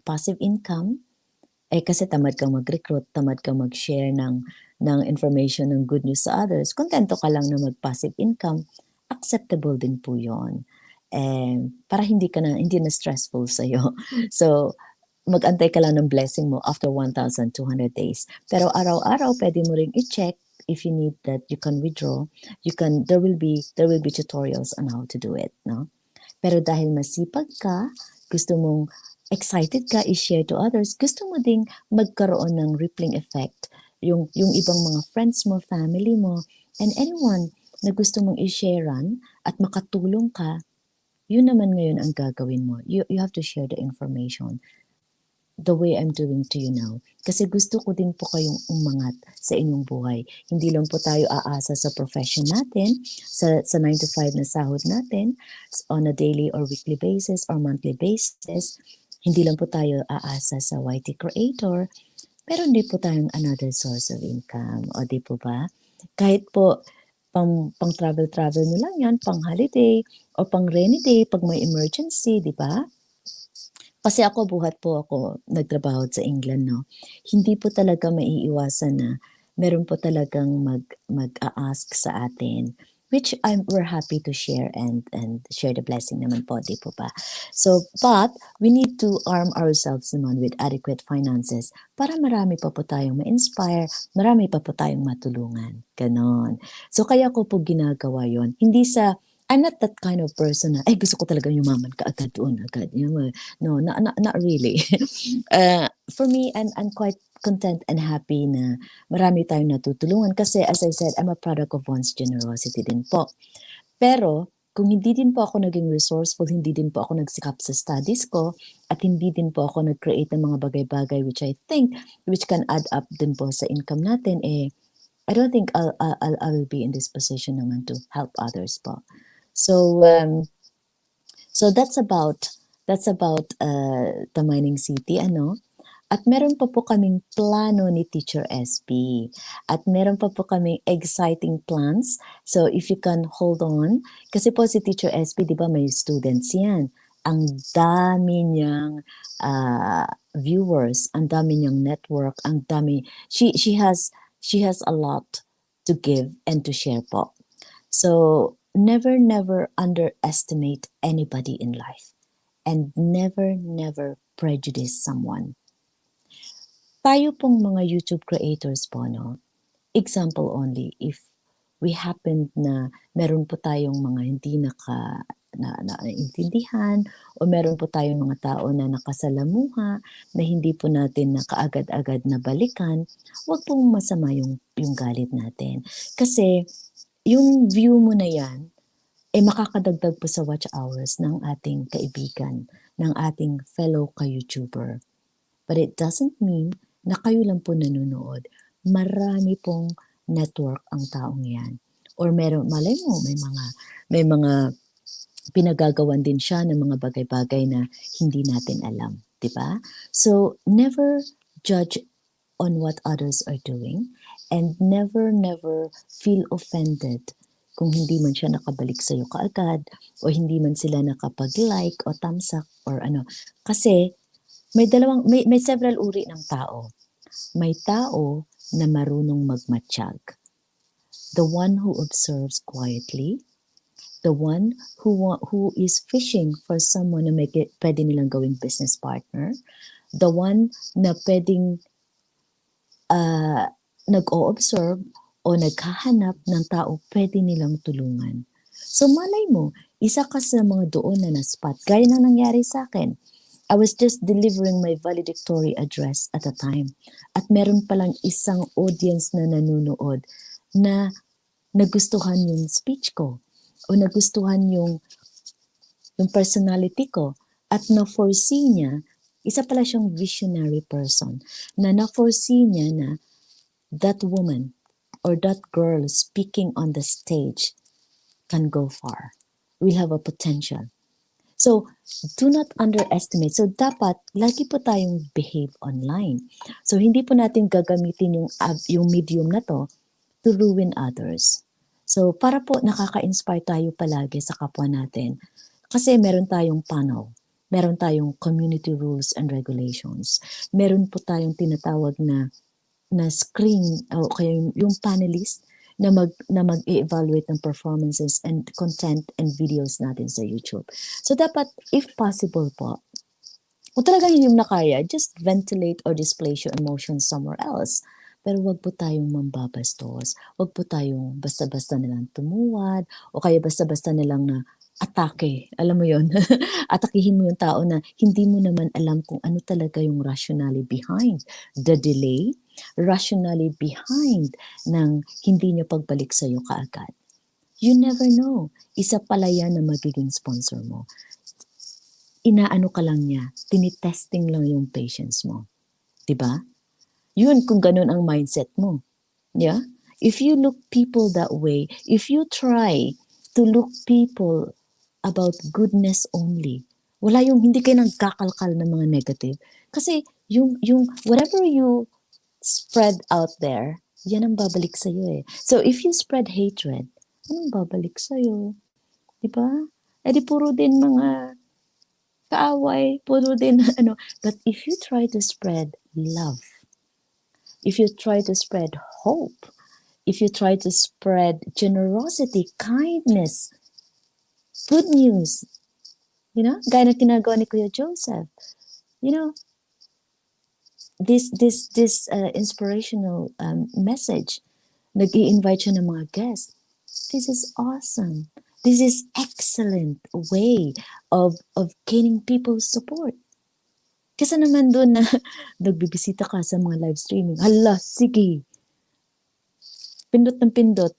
passive income, kasi tamad kang mag-recruit, tamad kang mag-share ng information, ng good news sa others, kontento ka lang na mag-passive income, acceptable din po yun. Para hindi na stressful sa'yo. So, mag-antay ka lang ng blessing mo after 1,200 days. Pero araw-araw, pwede mo ring i-check if you need that, you can withdraw. There will be tutorials on how to do it, no? Pero dahil masipag ka, gusto mong excited ka i-share to others, gusto mo ding magkaroon ng rippling effect. Yung ibang mga friends mo, family mo, and anyone na gusto mong i-sharean at makatulong ka, yun naman ngayon ang gagawin mo. You have to share the information the way I'm doing to you now. Kasi gusto ko din po kayong umangat sa inyong buhay. Hindi lang po tayo aasa sa profession natin, sa 9 to 5 na sahod natin, on a daily or weekly basis or monthly basis. Hindi lang po tayo aasa sa YT creator, pero hindi po tayong another source of income. O di po ba? Kahit po pang travel nyo lang yan, pang holiday o pang rainy day, pag may emergency, di ba? Kasi buhat po ako, nagtrabaho sa England, no? Hindi po talaga maiiwasan na meron po talagang mag-a-ask sa atin, which we're happy to share and share the blessing naman po, di po ba? So, but we need to arm ourselves naman with adequate finances para marami pa po tayong ma-inspire, marami pa po tayong matulungan. Ganon. So, kaya ko po ginagawa yon. Hindi sa I'm not that kind of person na, ay, gusto ko talaga yumaman ka agad doon, agad. No, not really. For me, I'm quite content and happy na marami tayong natutulungan kasi as I said, I'm a product of one's generosity din po. Pero kung hindi din po ako naging resourceful, hindi din po ako nagsikap sa studies ko, at hindi din po ako nag-create ng mga bagay-bagay which I think, which can add up din po sa income natin, I don't think I'll be in this position naman to help others po. So that's about the mining city, ano. At meron pa po kaming plano ni Teacher SP. At meron pa po kaming exciting plans. So if you can hold on, kasi po si Teacher SP, di ba may students yan. Ang dami niyang viewers, ang dami niyang network, ang dami. She has a lot to give and to share po. So never underestimate anybody in life. And never prejudice someone. Tayo pong mga YouTube creators po, no? Example only, if we happen na meron po tayong mga hindi naintindihan o meron po tayong mga tao na nakasalamuha na hindi po natin na kaagad-agad na balikan, huwag pong masama yung galit natin. Kasi yung view mo na yan, makakadagdag po sa watch hours ng ating kaibigan, ng ating fellow ka-YouTuber. But it doesn't mean na kayo lang po nanonood. Marami pong network ang taong yan. Or meron, malay mo, may mga pinagagawan din siya ng mga bagay-bagay na hindi natin alam. Diba? So, never judge on what others are doing and never feel offended kung hindi man siya nakabalik sa'yo kaagad o hindi man sila nakapag-like o thumbs up or ano. Kasi, may several uri ng tao. May tao na marunong magmatsyag. The one who observes quietly, the one who is fishing for someone na pwede nilang gawing business partner, the one na pwedeng nag-o-observe o naghahanap ng tao pwede nilang tulungan. So malay mo, isa ka sa mga doon na na-spot. Gaya na nangyari sa akin. I was just delivering my valedictory address at a time. At meron palang isang audience na nanonood na nagustuhan yung speech ko o nagustuhan yung personality ko at na-foresee niya, isa pala siyang visionary person, na na-foresee niya na that woman or that girl speaking on the stage can go far, will have a potential. So, do not underestimate. So, dapat, lagi po tayong behave online. So, hindi po natin gagamitin yung medium na to ruin others. So, para po nakaka-inspire tayo palagi sa kapwa natin. Kasi meron tayong PANAW. Meron tayong community rules and regulations. Meron po tayong tinatawag na screen o kaya yung panelist na mag-evaluate ng performances and content and videos natin sa YouTube. So dapat, if possible po, kung talagang hindi mo na kaya, just ventilate or display your emotions somewhere else. Pero wag po tayong mambabastos. Wag po tayong basta-basta nilang tumuwad o kaya basta-basta nilang na atake. Alam mo yon atakihin mo yung tao na hindi mo naman alam kung ano talaga yung rationale behind the delay, rationally behind ng hindi nyo pagbalik sa'yo kaagad. You never know. Isa pala yan na magiging sponsor mo. Inaano ka lang niya, tinitesting lang yung patience mo. Diba? Yun kung ganun ang mindset mo. Yeah? If you look people that way, if you try to look people about goodness only, wala yung hindi kayo nagkakalkal ng mga negative. Kasi yung whatever you spread out there, yan ang babalik sa'yo eh. So if you spread hatred, anong babalik sa'yo? Diba? Eh di puro din mga kaaway, puro din ano. But if you try to spread love, if you try to spread hope, if you try to spread generosity, kindness, good news, you know, gaya na ginagawa ni Kuya Joseph, you know, this inspirational message, nag-i-invite siya ng mga guests. This is awesome. This is excellent way of gaining people's support. Kasi naman doon na nagbibisita ka sa mga live streaming, hala, sige, pindot ng pindot,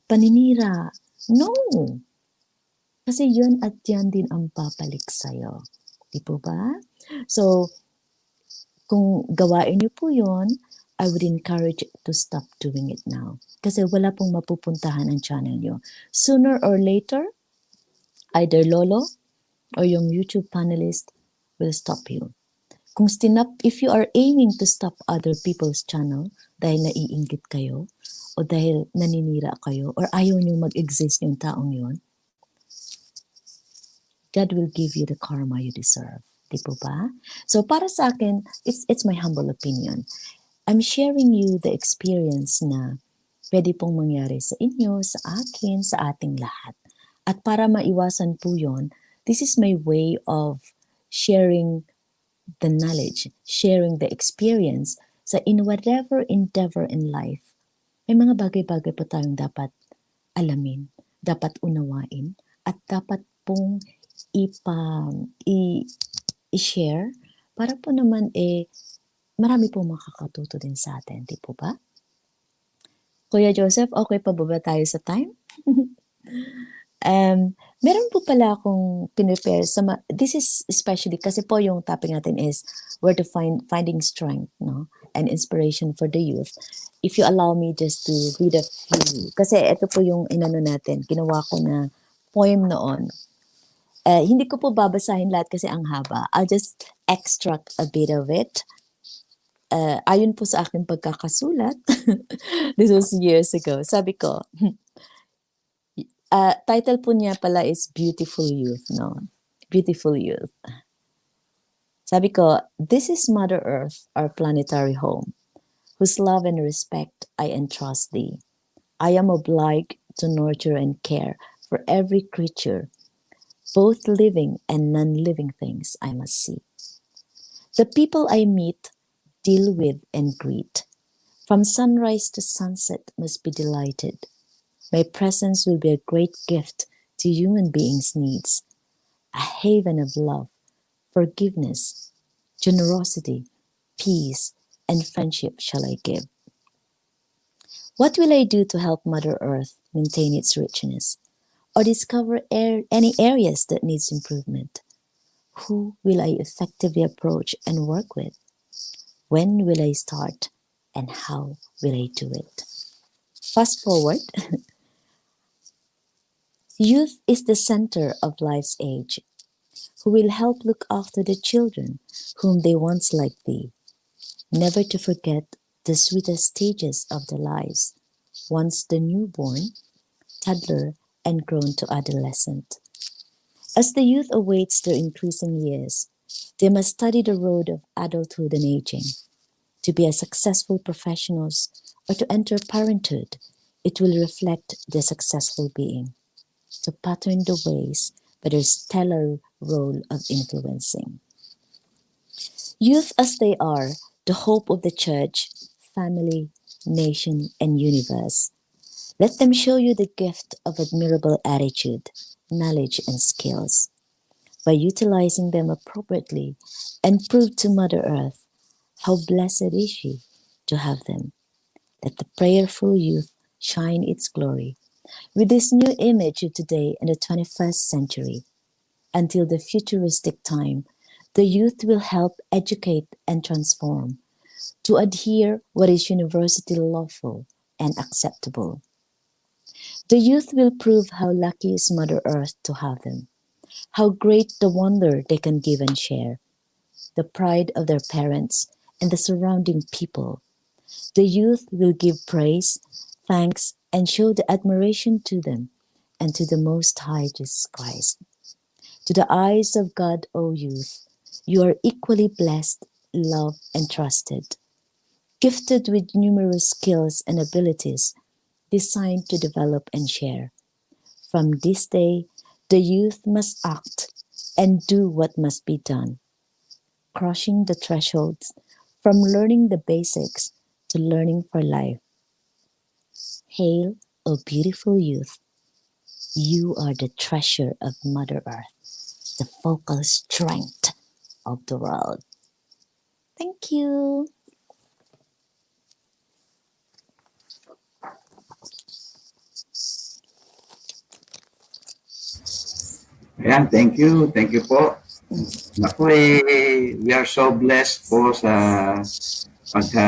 paninira. No! Kasi yun at yan din ang papalik sa'yo. Di po ba? So, kung gawain niyo po yun, I would encourage you to stop doing it now. Kasi wala pong mapupuntahan ang channel niyo. Sooner or later, either Lolo or yung YouTube panelist will stop you. If you are aiming to stop other people's channel dahil naiinggit kayo o dahil naninira kayo or ayaw nyo mag-exist yung taong yun, God will give you the karma you deserve. Di po ba? So para sa akin, it's my humble opinion. I'm sharing you the experience na pwede pong mangyari sa inyo, sa akin, sa ating lahat. At para maiwasan po yun, this is my way of sharing the knowledge, sharing the experience sa in whatever endeavor in life. May mga bagay-bagay po tayong dapat alamin, dapat unawain, at dapat pong i-share para po naman marami pong makakatuto din sa atin, di po ba? Kuya Joseph, okay pa ba tayo sa time? Meron po pala akong pinrepare this is especially kasi po yung topic natin is where to finding strength, no, and inspiration for the youth. If you allow me just to read a few, kasi ito po yung inano natin, ginawa ko na poem noon. Hindi ko po babasahin lahat kasi ang haba. I'll just extract a bit of it. Ayon po sa aking pagkakasulat, this was years ago. Sabi ko, title po niya pala is Beautiful Youth, no? Beautiful Youth. Sabi ko, this is Mother Earth, our planetary home, whose love and respect I entrust thee. I am obliged to nurture and care for every creature, both living and non-living things I must see. The people I meet, deal with, and greet, from sunrise to sunset must be delighted. My presence will be a great gift to human beings' needs, a haven of love, forgiveness, generosity, peace, and friendship shall I give. What will I do to help Mother Earth maintain its richness, or discover any areas that needs improvement? Who will I effectively approach and work with? When will I start, and how will I do it? Fast forward. Youth is the center of life's age, who will help look after the children whom they once like thee, never to forget the sweetest stages of their lives, once the newborn, toddler, and grown to adolescent. As the youth awaits their increasing years, they must study the road of adulthood and aging. To be a successful professionals or to enter parenthood, it will reflect their successful being, to pattern the ways by their stellar role of influencing. Youth as they are, the hope of the church, family, nation, and universe. Let them show you the gift of admirable attitude, knowledge, and skills. By utilizing them appropriately and prove to Mother Earth how blessed is she to have them. Let the prayerful youth shine its glory with this new image of today in the 21st century. Until the futuristic time, the youth will help educate and transform to adhere what is universally lawful and acceptable. The youth will prove how lucky is Mother Earth to have them, how great the wonder they can give and share, the pride of their parents and the surrounding people. The youth will give praise, thanks, and show the admiration to them and to the Most High Jesus Christ. To the eyes of God, O youth, you are equally blessed, loved, and trusted, gifted with numerous skills and abilities designed to develop and share. From this day, the youth must act and do what must be done, crossing the thresholds from learning the basics to learning for life. Hail, O beautiful youth. You are the treasure of Mother Earth, the focal strength of the world. Thank you. Ayan, thank you. Thank you po. Naku we are so blessed po sa pagka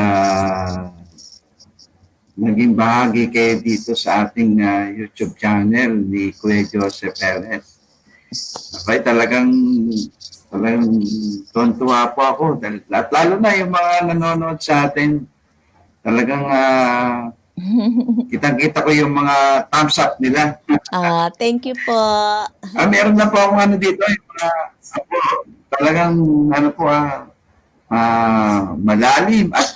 naging bahagi kayo dito sa ating YouTube channel ni Kuya Joseph Perez. Okay, talagang tuwan-tuwa po ako. At lalo na yung mga nanonood sa atin, talagang kitang-kita ko yung mga thumbs up nila. Thank you po. Meron na po akong ano dito, yung mga, talagang ano po malalim at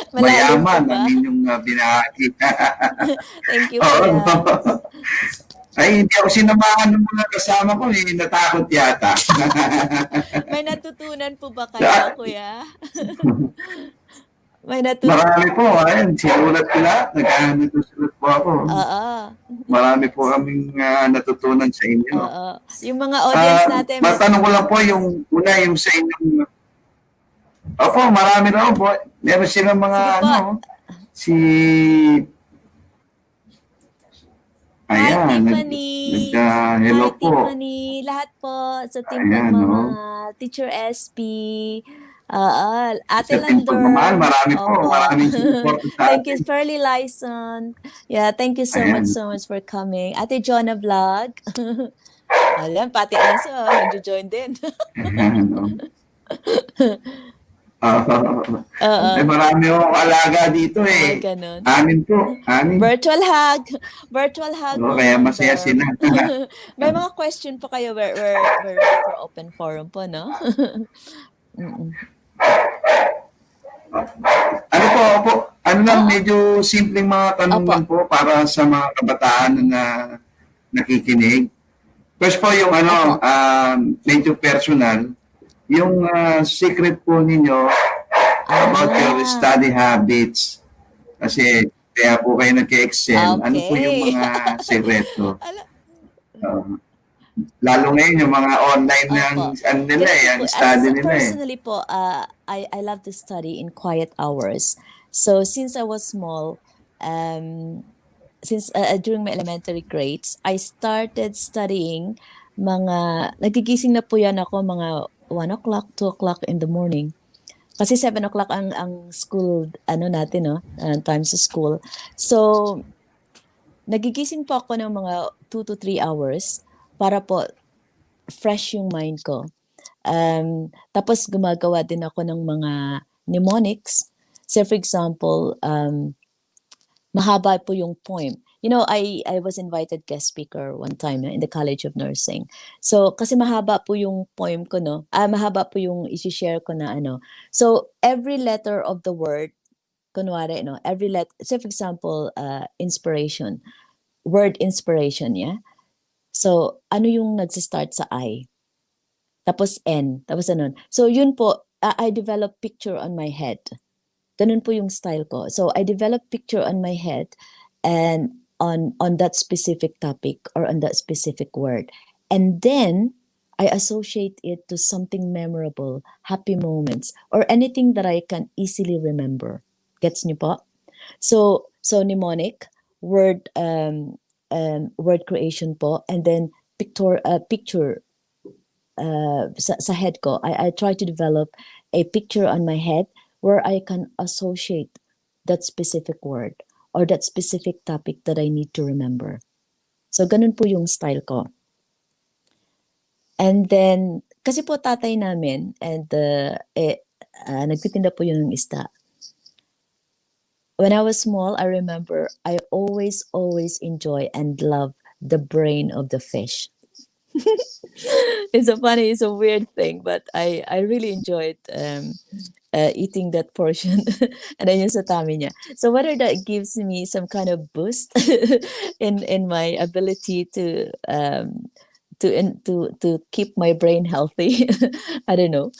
Malalim mayaman po ba? ang inyong binahagi. Thank you, Oo. Kuya. Ay, hindi ako sinamahan ng mga kasama ko, natakot yata. May natutunan po ba kayo, Kuya? May natutunan. Marami po, ayun, sinulat ko lahat, nagsusulat po ako. Oo. Marami po kaming natutunan sa inyo. Oo. Yung mga audience natin. Matanong ko lang po yung una, yung sa inyong... Opo, marami na po. Meron silang mga Sige po. si... Hi, Ayan, Tiffany. hello Hi, po. Tiffany. Lahat po sa team Ayan, ng mga no? Teacher SP. Ate Sa team Lander. pagmamahal, marami po. Opo. Maraming support sa Thank you, atin. Pearly Lyson. Yeah, thank you so Ayan. much for coming. Ate Jonah Vlog. Alam, pati Enzo, nag-join din. Ayan, no? Oo. Marami akong alaga dito Ay, ganun. Amin po. Amin. Virtual hug. Virtual hug. Oo, kaya masaya sila. May mga question po kayo. We're ready for open forum po, no? Ano po, ano lang, medyo simpleng mga tanong lang po para sa mga kabataan na nakikinig. First po yung medyo personal, yung secret po ninyo about your study habits. Kasi kaya po kayo nag-excel. Ano po yung mga sekreto? Lalo ngayon yung mga online ang nila ang study nila Personally po, I love to study in quiet hours. So since I was small, during my elementary grades, I started studying nagigising na po yan ako mga 1 o'clock, 2 o'clock in the morning. Kasi 7 o'clock ang school, natin, no? Time sa school. So, nagigising po ako ng mga 2 to 3 hours para po fresh yung mind ko. Tapos gumagawa din ako ng mga mnemonics. So, for example, mahaba po yung poem. You know, I was invited guest speaker one time in the College of Nursing. So, kasi mahaba po yung poem ko, no? Mahaba po yung isi-share ko na So, every letter of the word, kunwari, no? Every letter, so for example, inspiration. Word inspiration, yeah? So, ano yung nagsistart sa I? Tapos N. Tapos ano. So, yun po, I developed picture on my head. Ganun po yung style ko. So, I developed picture on my head and on that specific topic or on that specific word. And then, I associate it to something memorable, happy moments, or anything that I can easily remember. Gets niyo po? So mnemonic, word creation po, and then picture sa head ko. I try to develop a picture on my head where I can associate that specific word or that specific topic that I need to remember. So, ganun po yung style ko. And then, kasi po tatay namin, and nagtitinda po yun ng isda. When I was small, I remember I always enjoy and love the brain of the fish. It's a weird thing, but I really enjoyed eating that portion and then yung sa tummy niya. So whether that gives me some kind of boost in my ability to keep my brain healthy, I don't know.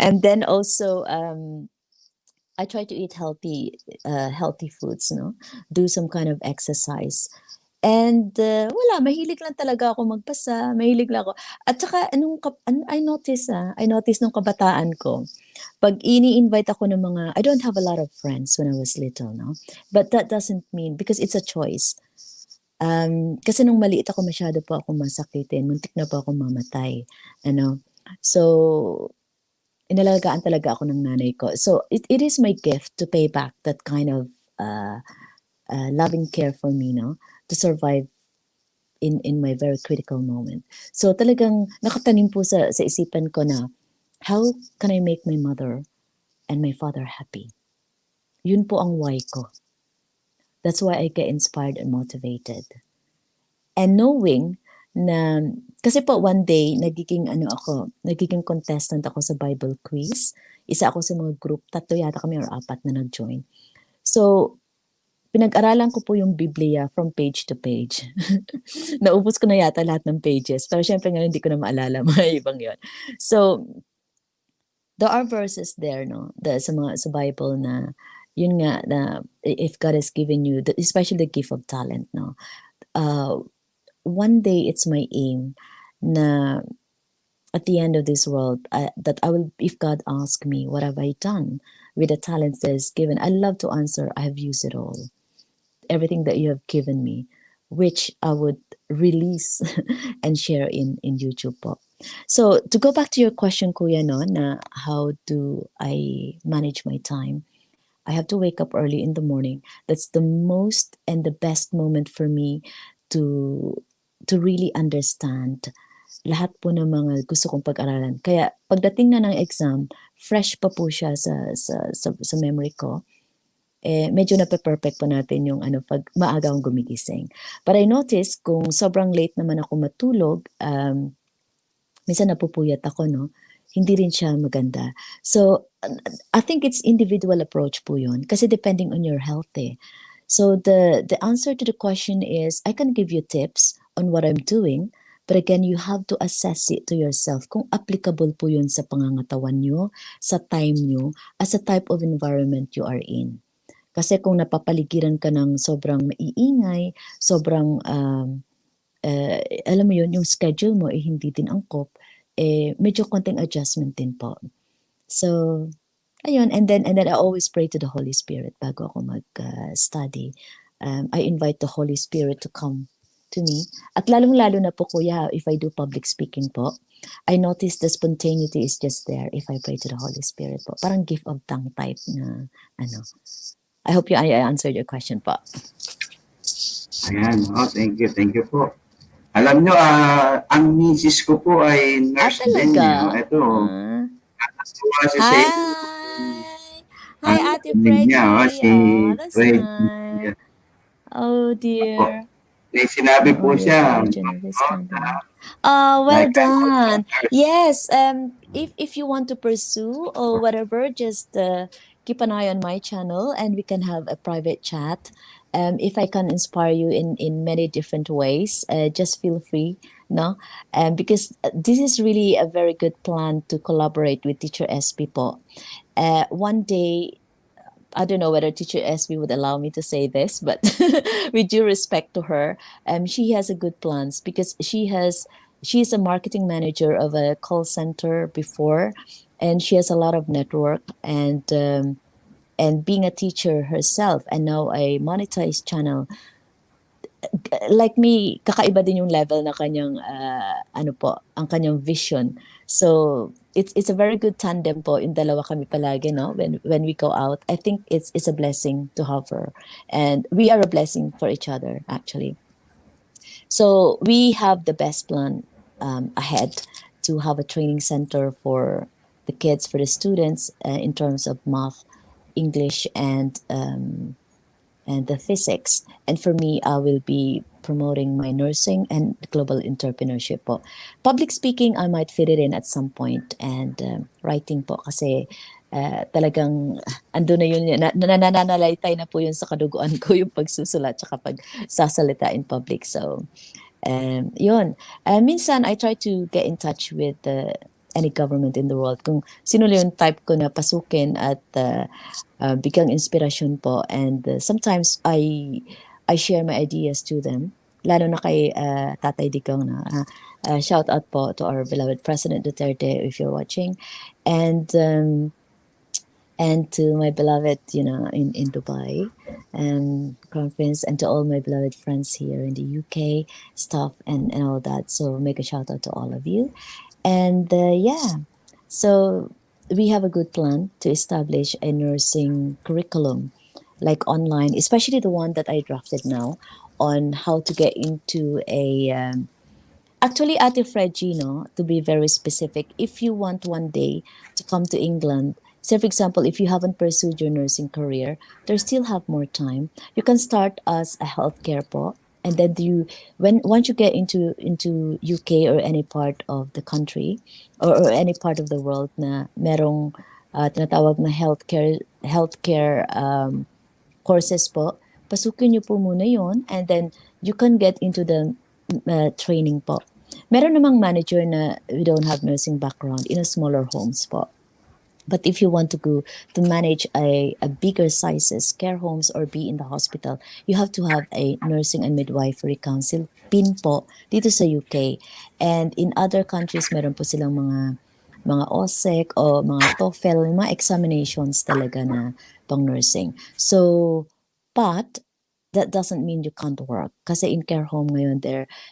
And then also I try to eat healthy foods, do some kind of exercise. And wala, mahilig lang talaga ako magpasa, mahilig lang ako. At saka I notice nung kabataan ko, pag ini-invite ako ng mga, I don't have a lot of friends when I was little, no? But that doesn't mean, because it's a choice. Kasi nung maliit ako, masyado po ako masakitin, muntik na po ako mamatay. Ano? So, inalagaan talaga ako ng nanay ko. So, it is my gift to pay back that kind of loving care for me, no? To survive in my very critical moment. So talagang nakatanim po sa isipan ko na, how can I make my mother and my father happy? Yun po ang why ko. That's why I get inspired and motivated. And knowing na, kasi po one day, nagiging contestant ako sa Bible quiz. Isa ako sa mga group, 3 yata kami or 4 na nag-join. So, pinag-aralan ko po yung Biblia from page to page. Naubos ko na yata lahat ng pages. Pero syempre ngayon hindi ko na maalala mga ibang yon. So, there are verses there, no? Sa Bible na, yun nga, na if God has given you, especially the gift of talent, no? One day it's my aim na at the end of this world, that I will, if God asks me, what have I done with the talents that is given? I love to answer, I have used it all. Everything that you have given me, which I would release and share in YouTube po. So to go back to your question, Kuya, no, na how do I manage my time? I have to wake up early in the morning. That's the most and the best moment for me to really understand lahat po ng mga gusto kong pag-aralan. Kaya pagdating na ng exam, fresh pa po siya sa memory ko. Medyo nape-perfect po natin yung pag maaga akong gumigising. But I noticed kung sobrang late naman ako matulog, minsan napupuyat ako, no? Hindi rin siya maganda. So, I think it's individual approach po yun. Kasi depending on your health, eh. So, the answer to the question is, I can give you tips on what I'm doing, but again, you have to assess it to yourself kung applicable po yun sa pangangatawan nyo, sa time nyo, as a type of environment you are in. Kasi kung napapaligiran ka ng sobrang maiingay, sobrang, alam mo yun, yung schedule mo hindi din angkop, medyo konting adjustment din po. So, ayun, and then I always pray to the Holy Spirit bago ako mag-study. I invite the Holy Spirit to come to me. At lalong-lalo na po, Kuya, if I do public speaking po, I notice the spontaneity is just there if I pray to the Holy Spirit po. Parang gift of tongue type na, I hope I answered your question po. Ayan, thank you po. Alam nyo, ang misis ko po ay nurse din. Ito, nakasuwa si Hi! Hi, Ate Freddy. That's nice. Oh, dear. May sinabi po siya. Well done. Yes, if you want to pursue or whatever, just keep an eye on my channel and we can have a private chat. If I can inspire you in many different ways, just feel free, no? Because this is really a very good plan to collaborate with Teacher SB po. One day, I don't know whether Teacher SB would allow me to say this, but with due respect to her, she has a good plans because she's a marketing manager of a call center before, and she has a lot of network and being a teacher herself and now a monetized channel. Like me, kakaiba din yung level na kanyang ang kanyang vision. So it's a very good tandem po. Yung dalawa kami palagi, no? When we go out, I think it's a blessing to have her, and we are a blessing for each other actually. So we have the best plan ahead to have a training center for the kids, for the students in terms of math, English, and the physics. And for me, I will be promoting my nursing and global entrepreneurship po. Public speaking, I might fit it in at some point, and writing po kasi talagang ando na yun, nananalaytay na po yun sa kaduguan ko, yung pagsusulat tsaka pagsasalita in public. So, yun. Minsan, I try to get in touch with any government in the world. Kung sino yung type ko na pasukin at bigyan inspirasyon po. And sometimes I share my ideas to them lalo na kay Tatay Digong na shout out po to our beloved President Duterte if you're watching, and to my beloved, in Dubai conference, and to all my beloved friends here in the UK, stuff and all that. So make a shout out to all of you. And so we have a good plan to establish a nursing curriculum, like online, especially the one that I drafted now on how to get into a actually, Ate Fredgy, to be very specific, if you want one day to come to England, say for example, if you haven't pursued your nursing career, there still have more time. You can start as a healthcare po, and then once you get into UK or any part of the country or any part of the world na merong tinatawag na healthcare courses po, pasukin niyo po muna yon, and then you can get into the training po. Meron namang manager na we don't have nursing background in a smaller homes po. But if you want to go to manage a bigger sizes care homes or be in the hospital, you have to have a nursing and midwifery council PIN po dito sa UK. And in other countries, meron po silang mga OSEC o mga TOEFL, mga examinations talaga na pang nursing. So, but that doesn't mean you can't work. Kasi in care home ngayon,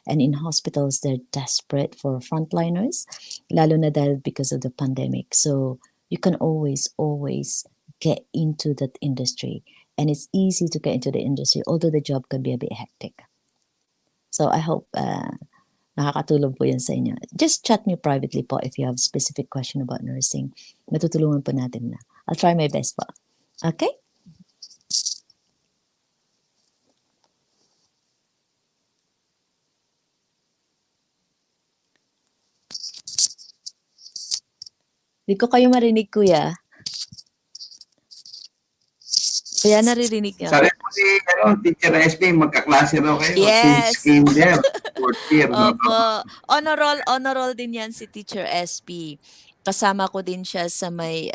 and in hospitals, they're desperate for frontliners, lalo na dahil because of the pandemic. So you can always get into that industry. And it's easy to get into the industry, although the job can be a bit hectic. So I hope nakakatulong po yan sa inyo. Just chat me privately po if you have specific question about nursing. Matutulungan po natin na. I'll try my best po. Okay? Di ko kayo marinig, Kuya. Kuya, naririnig niyo? Sabi po ni Teacher SB, magkaklase raw kayo. Yes. Since kinder, fourth year. Opo. Honor roll din yan si Teacher SP. Kasama ko din siya sa may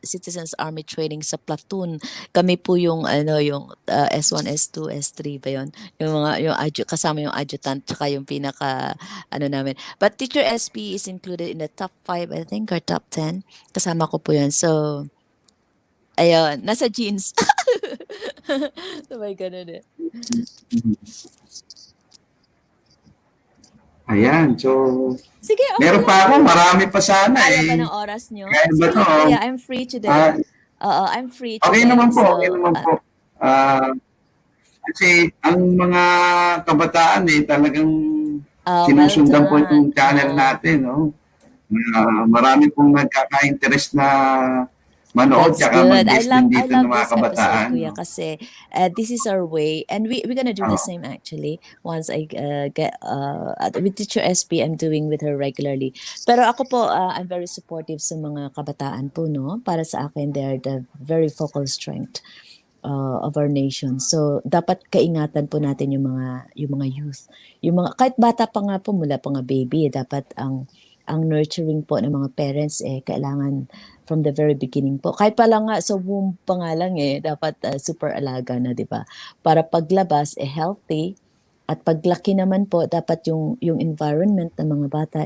Citizens Army Training sa platoon. Kami po yung S1, S2, S3 ba yun? Kasama yung adjutant tsaka yung pinaka namin. But Teacher SP is included in the top 5, I think, or top 10. Kasama ko po yun. So, ayun, nasa jeans. Sabay ganun eh. Ayan, so Sige, okay meron lang. pa ako, marami pa sana Kaya eh. ba ng oras nyo? Kaya ba Sige, to? Kuya, I'm free today. I'm free today. Okay naman po, So, okay naman po. Kasi ang mga kabataan talagang sinusundan po well itong done. channel natin, no? Marami pong nagkaka-interest na manood That's tsaka good. I mag-guest love din dito ng mga this episode, kabataan. Kuya, No? kasi this is our way, and we're gonna do the same actually. Once I get with Teacher SP, I'm doing with her regularly. Pero ako po, I'm very supportive sa mga kabataan po, no? Para sa akin, they're the very focal strength of our nation. So dapat kaingatan po natin yung mga youth, yung mga kahit bata pa nga po, mula pa nga baby, dapat ang nurturing po ng mga parents kailangan from the very beginning po. Kahit pa lang nga sa womb pa nga lang dapat super alaga na, 'di ba? Para paglabas healthy, at paglaki naman po dapat yung environment ng mga bata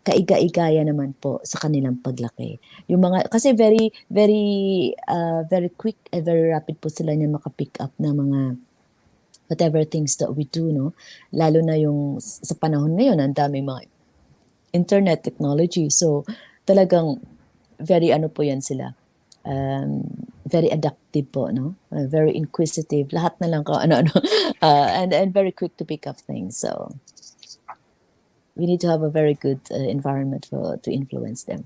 kaiga-igaya naman po sa kanilang paglaki. Yung mga kasi very quick very rapid po sila niya maka-pick up na mga whatever things that we do, no? Lalo na yung sa panahon ngayon, ang daming mga internet technology. So talagang very po yan sila. Very adaptive po, no? Very inquisitive. Lahat na lang and very quick to pick up things. So we need to have a very good environment to influence them.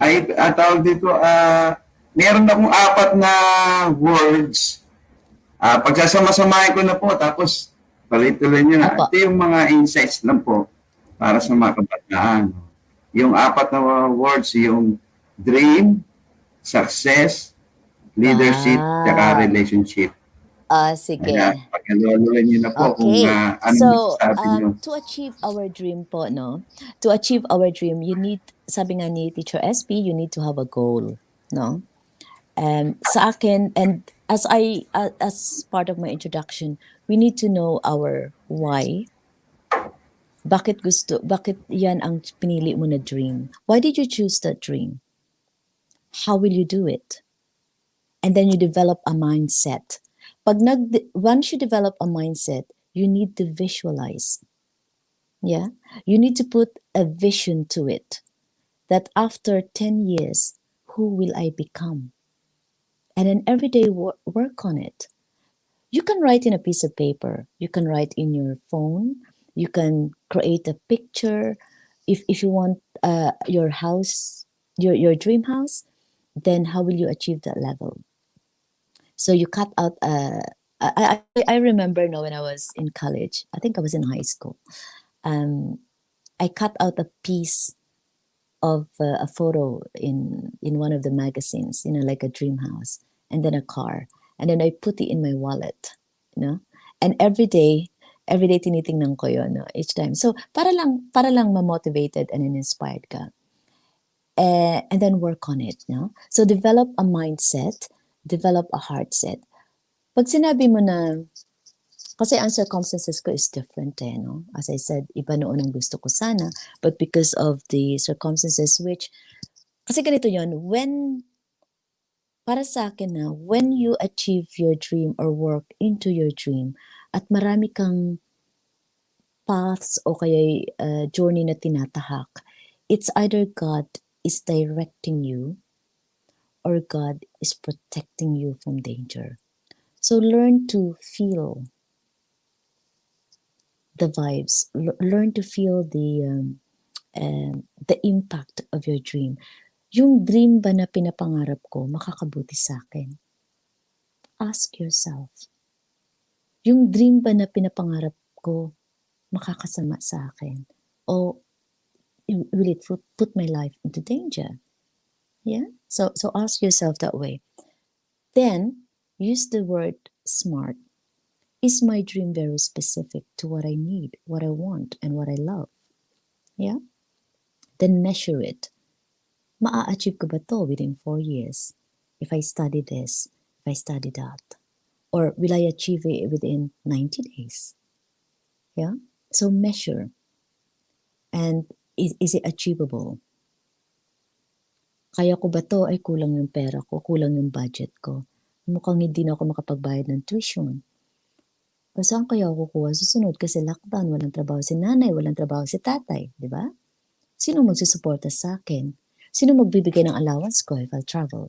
Tawag dito, meron akong 4 na words. Pagsasama-samahin ko na po, tapos tuloy-tuloy nyo na. Opo. Ito yung mga insights lang po para sa mga kabataan. Yung 4 na words, yung dream, success, leadership, tsaka relationship. Sige. Kaya pagkaluloy nyo na po kung Okay. ano sabi nyo. To achieve our dream po, no? To achieve our dream, you need, sabi nga ni Teacher SP, you need to have a goal, no? Sa akin, and as part of my introduction, we need to know our why. Bakit yan ang pinili mo na dream? Why did you choose that dream? How will you do it? And then you develop a mindset. Once you develop a mindset, you need to visualize. Yeah? You need to put a vision to it. That after 10 years, who will I become? And then every day work on it. You can write in a piece of paper. You can write in your phone. You can create a picture. If you want your house, your dream house, then how will you achieve that level? So you cut out I remember when I was in college, I think I was in high school. I cut out a piece of a photo in one of the magazines, like a dream house, and then a car, and then I put it in my wallet, and every day tinitingnan ko yun, each time. So para lang ma-motivated and inspired ka. And then work on it, So develop a mindset, develop a heart set. Pag sinabi mo na, kasi ang circumstances ko is different, no? As I said, iba noon ang gusto ko sana, but because of the circumstances kasi ganito yon, para sa akin na, when you achieve your dream or work into your dream, at marami kang paths o kaya journey na tinatahak, it's either God is directing you or God is protecting you from danger. So learn to feel the vibes, learn to feel the impact of your dream. Yung dream ba na pinapangarap ko makakabuti sa akin? Ask yourself. Yung dream ba na pinapangarap ko makakasama sa akin? O will it put my life into danger? Yeah? So ask yourself that way. Then, use the word SMART. Is my dream very specific to what I need, what I want, and what I love? Yeah? Then measure it. Maa-achieve ko ba to within 4 years? If I study this, if I study that? Or will I achieve it within 90 days? Yeah? So measure. And is it achievable? Kaya ko ba to? Ay, kulang yung pera ko, kulang yung budget ko. Mukhang hindi na ako makapagbayad ng tuition. O saan kaya ako kukuha susunod? Kasi lockdown, walang trabaho si nanay, walang trabaho si tatay, di ba? Sino magsusuporta sa akin? Sino magbibigay ng allowance ko if I travel?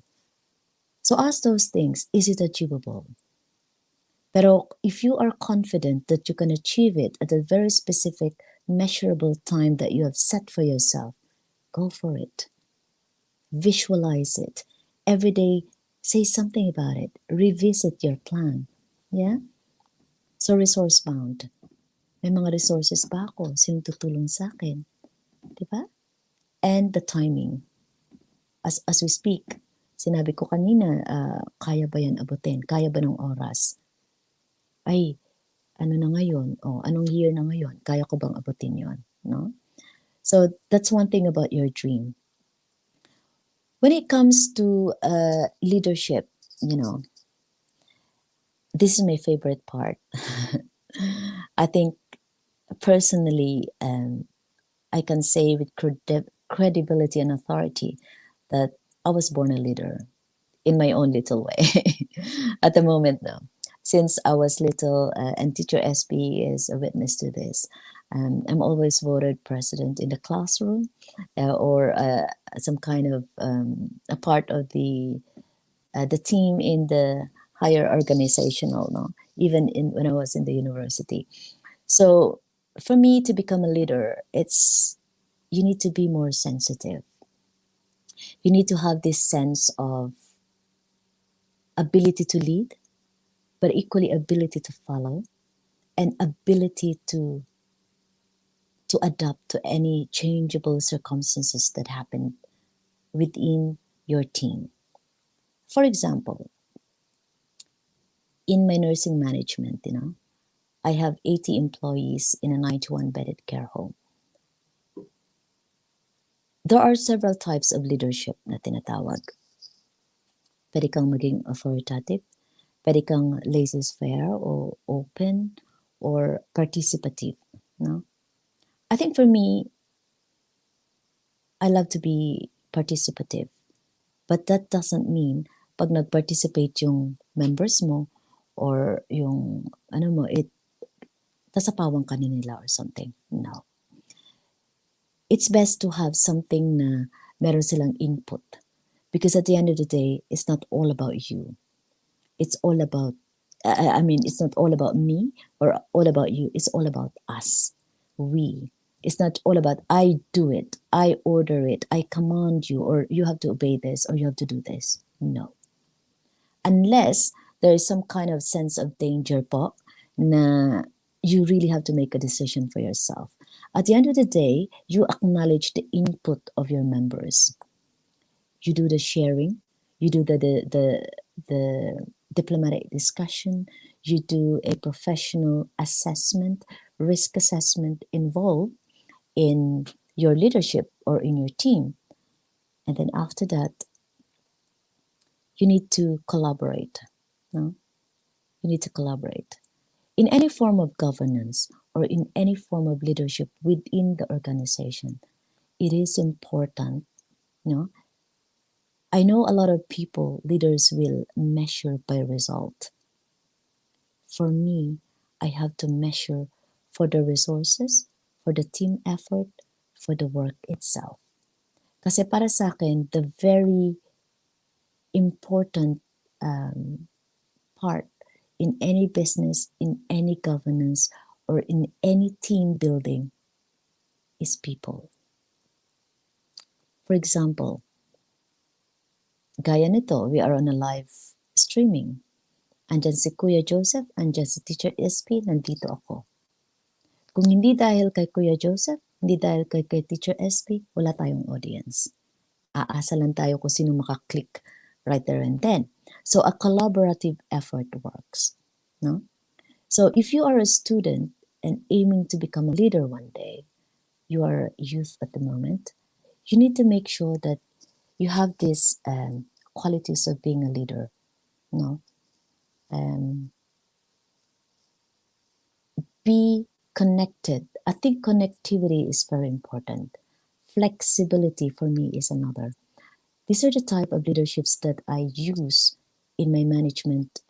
So ask those things, is it achievable? Pero if you are confident that you can achieve it at a very specific, measurable time that you have set for yourself, go for it. Visualize it. Every day, say something about it. Revisit your plan. Yeah? So resource bound. May mga resources ba ako? Sino tutulong sa akin? Diba? And the timing. As we speak, sinabi ko kanina, kaya ba yan abutin? Kaya ba ng oras? Ay, ano na ngayon? O, anong year na ngayon? Kaya ko bang abutin yon? No? So that's one thing about your dream. When it comes to leadership, this is my favorite part. I think personally, I can say with credibility and authority that I was born a leader in my own little way. At the moment, though, since I was little, and Teacher SB is a witness to this, I'm always voted president in the classroom or some kind of a part of the team in the higher organizational, even when I was in the university. So for me to become a leader, you need to be more sensitive. You need to have this sense of ability to lead, but equally ability to follow and ability to adapt to any changeable circumstances that happen within your team. For example, in my nursing management, I have 80 employees in a 91-bedded care home. There are several types of leadership na tinatawag. Pwede kang maging authoritative, Pwede kang laissez-faire or open or participative, no? I think for me, I love to be participative. But that doesn't mean pag nag-participate yung members mo or yung ano mo, tasapawang ka na nila or something. No. It's best to have something na meron silang input. Because at the end of the day, it's not all about you. It's all about, it's not all about me or all about you. It's all about us. We. It's not all about I do it, I order it, I command you, or you have to obey this, or you have to do this. No. Unless there is some kind of sense of danger po na you really have to make a decision for yourself. At the end of the day, you acknowledge the input of your members. You do the sharing, you do the diplomatic discussion, you do a professional assessment, risk assessment involved in your leadership or in your team. And then after that, you need to collaborate. No? You need to collaborate. In any form of governance or in any form of leadership within the organization, it is important. No? I know a lot of people, leaders will measure by result. For me, I have to measure for the resources, for the team effort, for the work itself. Kasi para sa akin, the very important part in any business, in any governance, or in any team building is people. For example, gaya nito, we are on a live streaming. Andyan si Kuya Joseph, andyan si Teacher SP, nandito ako. Kung hindi dahil kay Kuya Joseph, hindi dahil kay Teacher SP, wala tayong audience. Aasa lang tayo kung sino makaklik right there and then. So a collaborative effort works. No? So if you are a student and aiming to become a leader one day, you are youth at the moment, you need to make sure that you have these qualities of being a leader. No? Be connected. I think connectivity is very important. Flexibility for me is another. These are the type of leaderships that I use in my management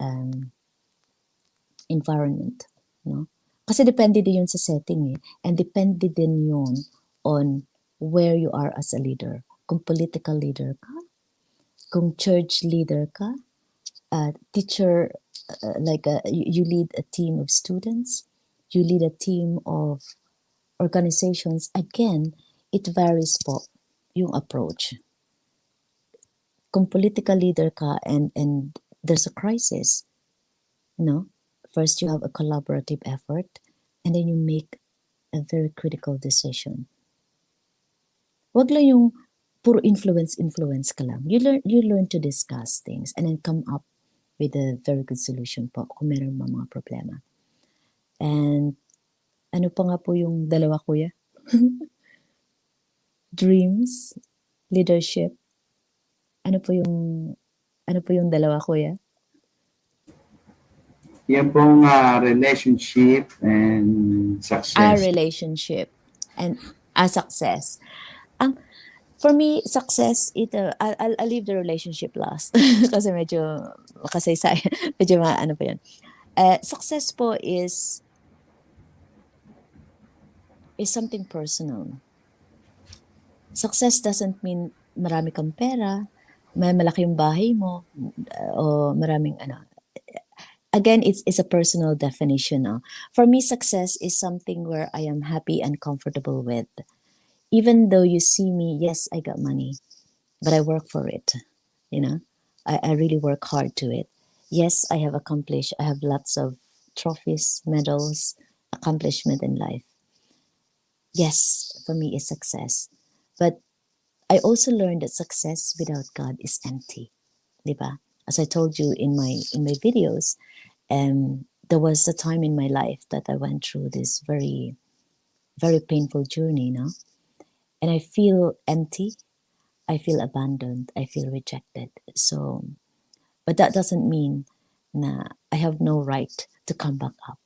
environment. No? Kasi depende din yun sa setting eh. And depende din yun on where you are as a leader. Kung political leader ka, kung church leader ka, teacher, you lead a team of students, you lead a team of organizations. Again, it varies po yung approach. Kung political leader ka and there's a crisis, no? First you have a collaborative effort and then you make a very critical decision. Wag lang yung puro influence ka lang. You learn to discuss things and then come up with a very good solution po kung meron mga problema. And ano pa nga po yung dalawa, kuya? Dreams, leadership. Ano po yung dalawa, kuya? Yan pong relationship and success. Relationship and success. For me, success, I'll leave the relationship last. Kasi medyo makasaysay. Medyo ano pa yun. Success po is something personal. Success doesn't mean marami kang pera, may malaki yung bahay mo, o maraming ano. Again, it's a personal definition. No? For me, success is something where I am happy and comfortable with. Even though you see me, yes, I got money, but I work for it. You know, I really work hard to it. Yes, I have lots of trophies, medals, accomplishment in life. Yes, for me is success. But I also learned that success without God is empty. Diba? As I told you in my videos, there was a time in my life that I went through this very, very painful journey, no? And I feel empty, I feel abandoned, I feel rejected. So, but that doesn't mean na I have no right to come back up.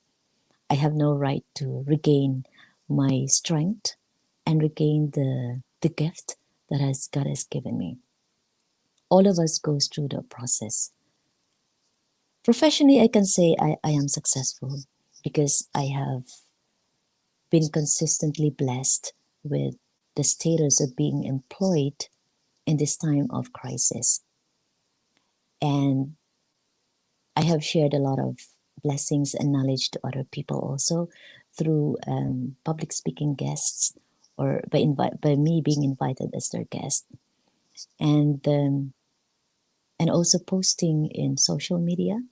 I have no right to regain my strength and regain the gift that God has given me. All of us goes through the process. Professionally, I can say I am successful because I have been consistently blessed with the status of being employed in this time of crisis. And I have shared a lot of blessings and knowledge to other people also through public speaking guests or by me being invited as their guest. And also posting in social media,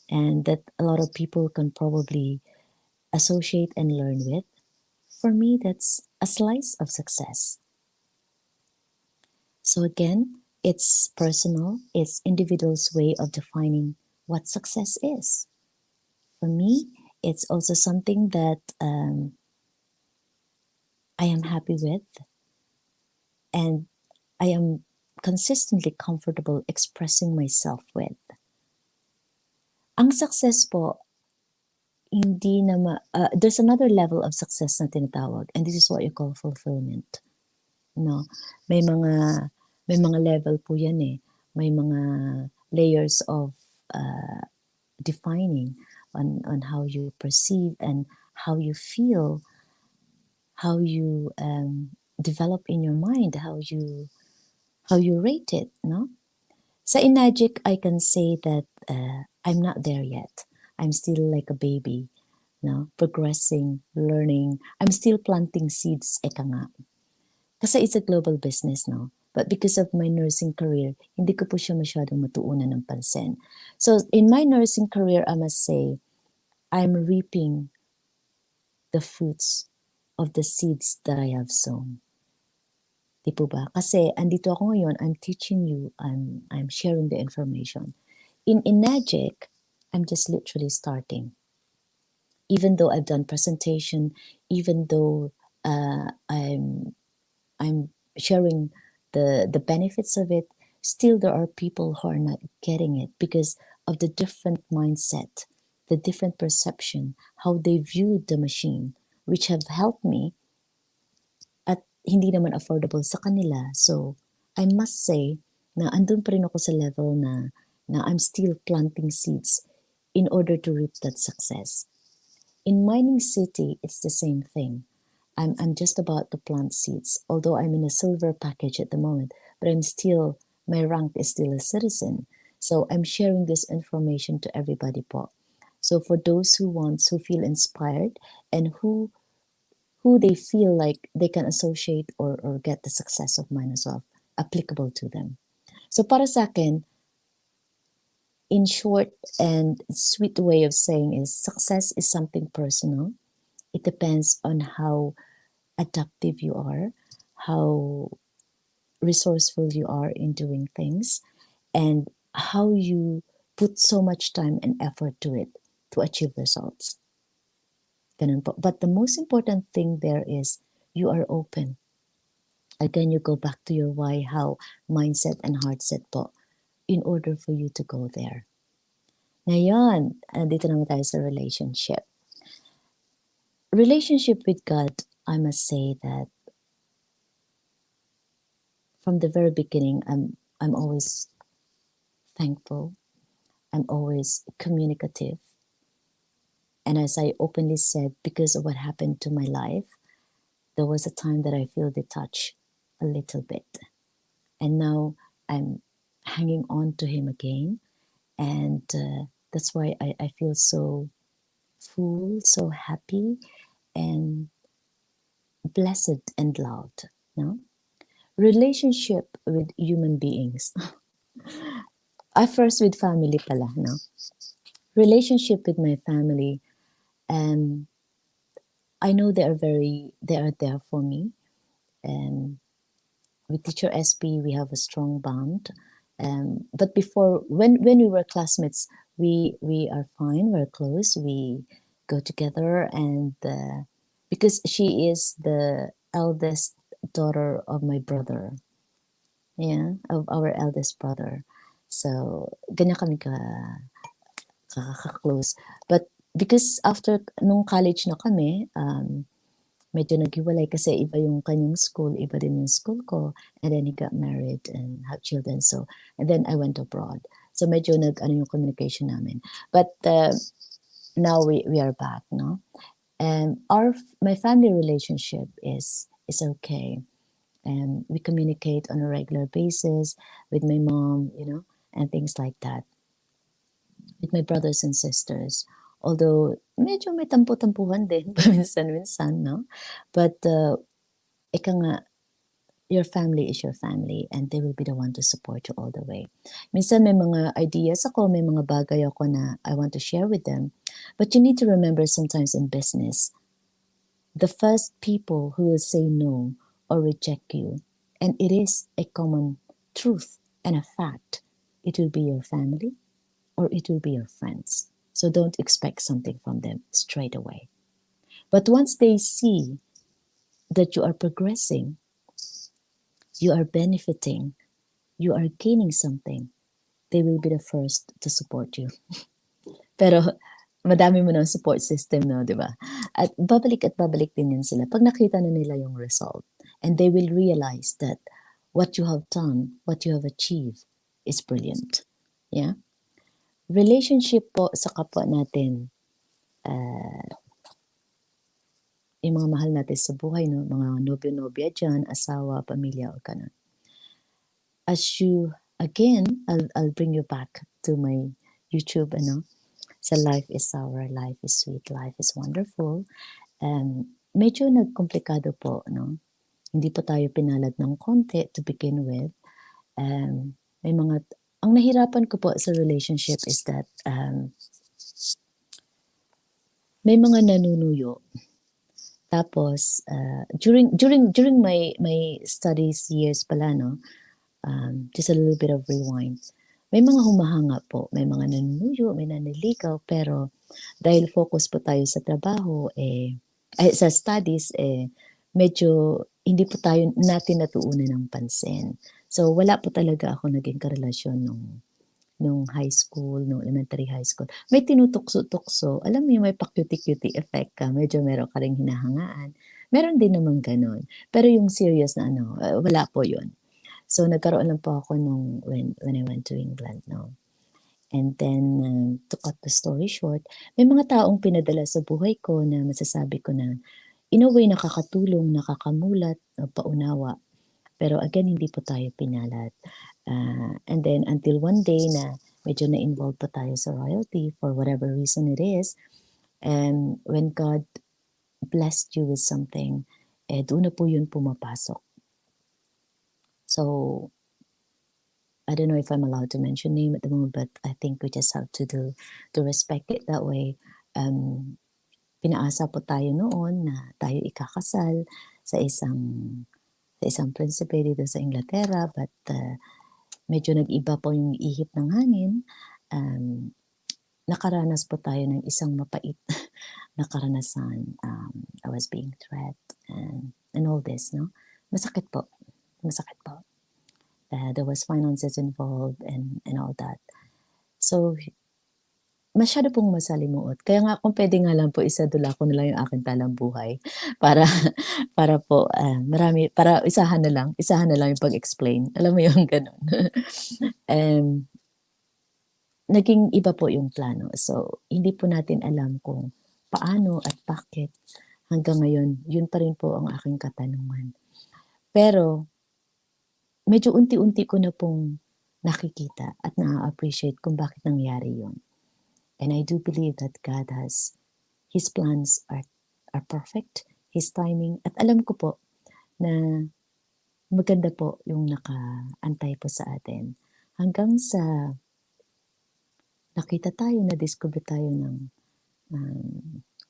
and that a lot of people can probably associate and learn with. For me, that's a slice of success. So again, it's personal, it's individual's way of defining what success is. For me, it's also something that I am happy with, and I am consistently comfortable expressing myself with. Ang success po, hindi na there's another level of success na tinatawag, and this is what you call fulfillment. No, may mga level po yan eh. May mga layers of defining on how you perceive and how you feel, how you develop in your mind, how you rate it, no? Sa Inagic, I can say that I'm not there yet. I'm still like a baby, no? Progressing, learning. I'm still planting seeds, eka nga. Kasi it's a global business, no? But because of my nursing career, hindi ko po siya masyadong matuunan ng pansin. So in my nursing career, I must say, I'm reaping the fruits of the seeds that I have sown. Di po ba? Kasi andito ako ngayon, I'm teaching you, I'm sharing the information. In Inagic, I'm just literally starting. Even though I've done presentation, even though I'm sharing the benefits of it, still there are people who are not getting it because of the different mindset, the different perception, how they view the machine, which have helped me at hindi naman affordable sa kanila. So I must say na andun pa rin ako sa level na I'm still planting seeds in order to reap that success. In Mining City, it's the same thing. I'm just about to plant seeds, although I'm in a silver package at the moment, but my rank is still a citizen. So I'm sharing this information to everybody po. So for those who feel inspired and who they feel like they can associate or get the success of mine as well, applicable to them. So para sa akin, in short and sweet way of saying is success is something personal. It depends on how adaptive you are, how resourceful you are in doing things, and how you put so much time and effort to it to achieve results. Ganun po. But the most important thing there is you are open. Again, you go back to your why, how, mindset, and heart set po in order for you to go there. Ngayon, dito naman tayo sa relationship. Relationship with God, I must say that from the very beginning, I'm always thankful. I'm always communicative. And as I openly said, because of what happened to my life, there was a time that I feel detached a little bit. And now I'm hanging on to him again. And that's why I feel so full, so happy, and blessed and loved. No? Relationship with human beings. I first with family pala, no? Relationship with my family, I know they are there for me. With teacher SP, we have a strong bond. But before, when we were classmates, we are fine, we're close, we go together, and because she is the eldest daughter of my brother, of our eldest brother. So, ganyan kami kakaka-close. But because after nung college na kami, medyo naghiwalay kasi iba yung kanyang school, iba din yung school ko, and then he got married and have children. So, and then I went abroad. So medyo yung communication namin. But now we are back, no? And my family relationship is okay. And we communicate on a regular basis with my mom, and things like that. With my brothers and sisters. Although, medyo may tampo-tampuhan din, paminsan-minsan, no? But, ika nga, your family is your family and they will be the one to support you all the way. Minsan may mga ideas ako, may mga bagay ako na I want to share with them. But you need to remember sometimes in business, the first people who will say no or reject you, and it is a common truth and a fact, it will be your family or it will be your friends. So don't expect something from them straight away. But once they see that you are progressing, you are benefiting, you are gaining something, they will be the first to support you. Pero madami mo ng support system, no, di ba? At babalik din yan sila pag nakita na nila yung result. And they will realize that what you have done, what you have achieved is brilliant. Yeah? Relationship po sa kapwa natin, yung mga mahal natin sa buhay, no? Mga nobyo-nobya dyan, asawa, pamilya, o kanon. As you, again, I'll bring you back to my YouTube, sa Life is Sour, Life is Sweet, Life is Wonderful. Medyo nagkomplikado po, no? Hindi po tayo pinalad ng konti to begin with. Ang nahirapan ko po sa relationship is that may mga nanunuyo. Tapos, during my studies years pala, no, just a little bit of rewind. May mga humahanga po, may mga nanunuyo, may naniligaw, pero dahil focus po tayo sa trabaho, sa studies, medyo hindi po natin natuunan ng pansin. So, wala po talaga ako naging karelasyon nung high school, nung elementary high school. May tinutukso-tukso. Alam mo yung may pa-cutie-cutie effect ka. Medyo meron ka ring hinahangaan. Meron din naman ganun. Pero yung serious na wala po yun. So, nagkaroon lang po ako when I went to England, no? And then, to cut the story short, may mga taong pinadala sa buhay ko na masasabi ko na in a way nakakatulong, nakakamulat, paunawa. Pero again, hindi po tayo pinalad. And then, until one day na medyo na-involve pa tayo sa royalty for whatever reason it is, and when God blessed you with something, doon na po yun pumapasok. So, I don't know if I'm allowed to mention name at the moment, but I think we just have to respect it that way. Pinaasa po tayo noon na tayo ikakasal sa isang prinsipe dito sa Inglaterra, but medyo nag-iba po yung ihip ng hangin. Nakaranas po tayo ng isang mapait na karanasan. I was being threatened and all this, no? Masakit po. There was finances involved and all that. So, masyado pong masalimuot. Kaya nga kung pwede nga lang po isadula ko na lang yung aking talang buhay para po para isahan na lang yung pag-explain. Alam mo yung ganun. Naging iba po yung plano. So, hindi po natin alam kung paano at bakit hanggang ngayon, yun pa rin po ang aking katanungan. Pero, medyo unti-unti ko na pong nakikita at na-appreciate kung bakit nangyari yun. And I do believe that God has, His plans are perfect, His timing. At alam ko po na maganda po yung nakaantay po sa atin. Hanggang sa nakita tayo, na-discover tayo ng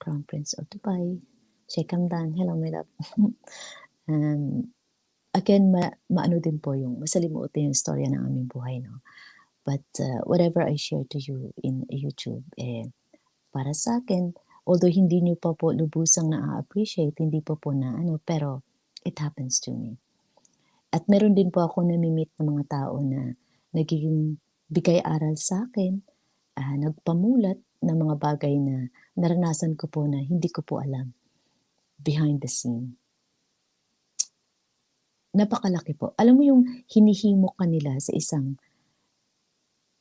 Crown Prince of Dubai, Sheikh Hamdan, hello my love. Again, maano din po yung masalimuot din yung storya ng aming buhay, no? But whatever I share to you in YouTube, para sa akin, although hindi niyo pa po lubusang na-appreciate, hindi po na pero it happens to me. At meron din po ako namimit ng mga tao na nagiging bigay aral sa akin nagpamulat ng mga bagay na naranasan ko po na hindi ko po alam behind the scene. Napakalaki po. Alam mo yung hinihimo ka nila sa isang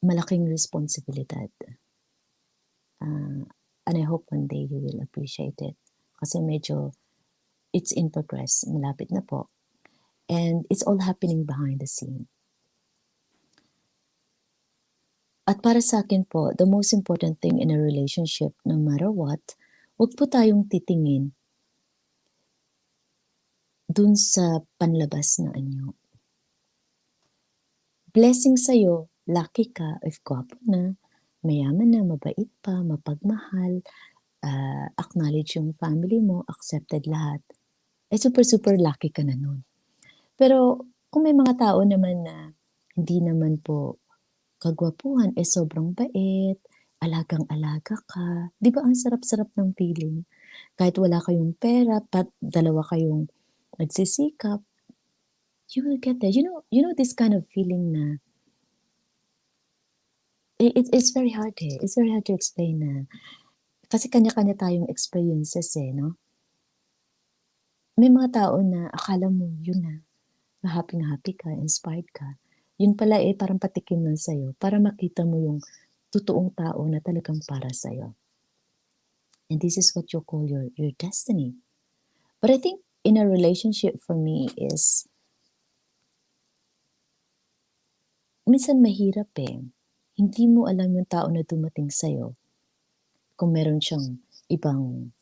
malaking responsibilidad. And I hope one day you will appreciate it. Kasi medyo it's in progress. Malapit na po. And it's all happening behind the scene. At para sa akin po, the most important thing in a relationship, no matter what, huwag po tayong titingin dun sa panlabas na anyo. Blessing sa'yo, lucky ka if gwapo na, mayaman na, mabait pa, mapagmahal, acknowledge yung family mo, accepted lahat. Super, super lucky ka na nun. Pero kung may mga tao naman na hindi naman po kagwapuhan, sobrang bait, alagang-alaga ka. Di ba ang sarap-sarap ng feeling? Kahit wala kayong pera, dalawa kayong nagsisikap, you will get there. You know this kind of feeling na it's very hard It's very hard to explain na. Kasi kanya-kanya tayong experiences no? May mga tao na akala mo yun na happy ka, inspired ka. Yun pala parang patikim lang sa'yo para makita mo yung totoong tao na talagang para sa'yo. And this is what you call your destiny. But I think in a relationship for me is minsan mahirap Hindi mo alam yung tao na dumating sa'yo kung meron siyang ibang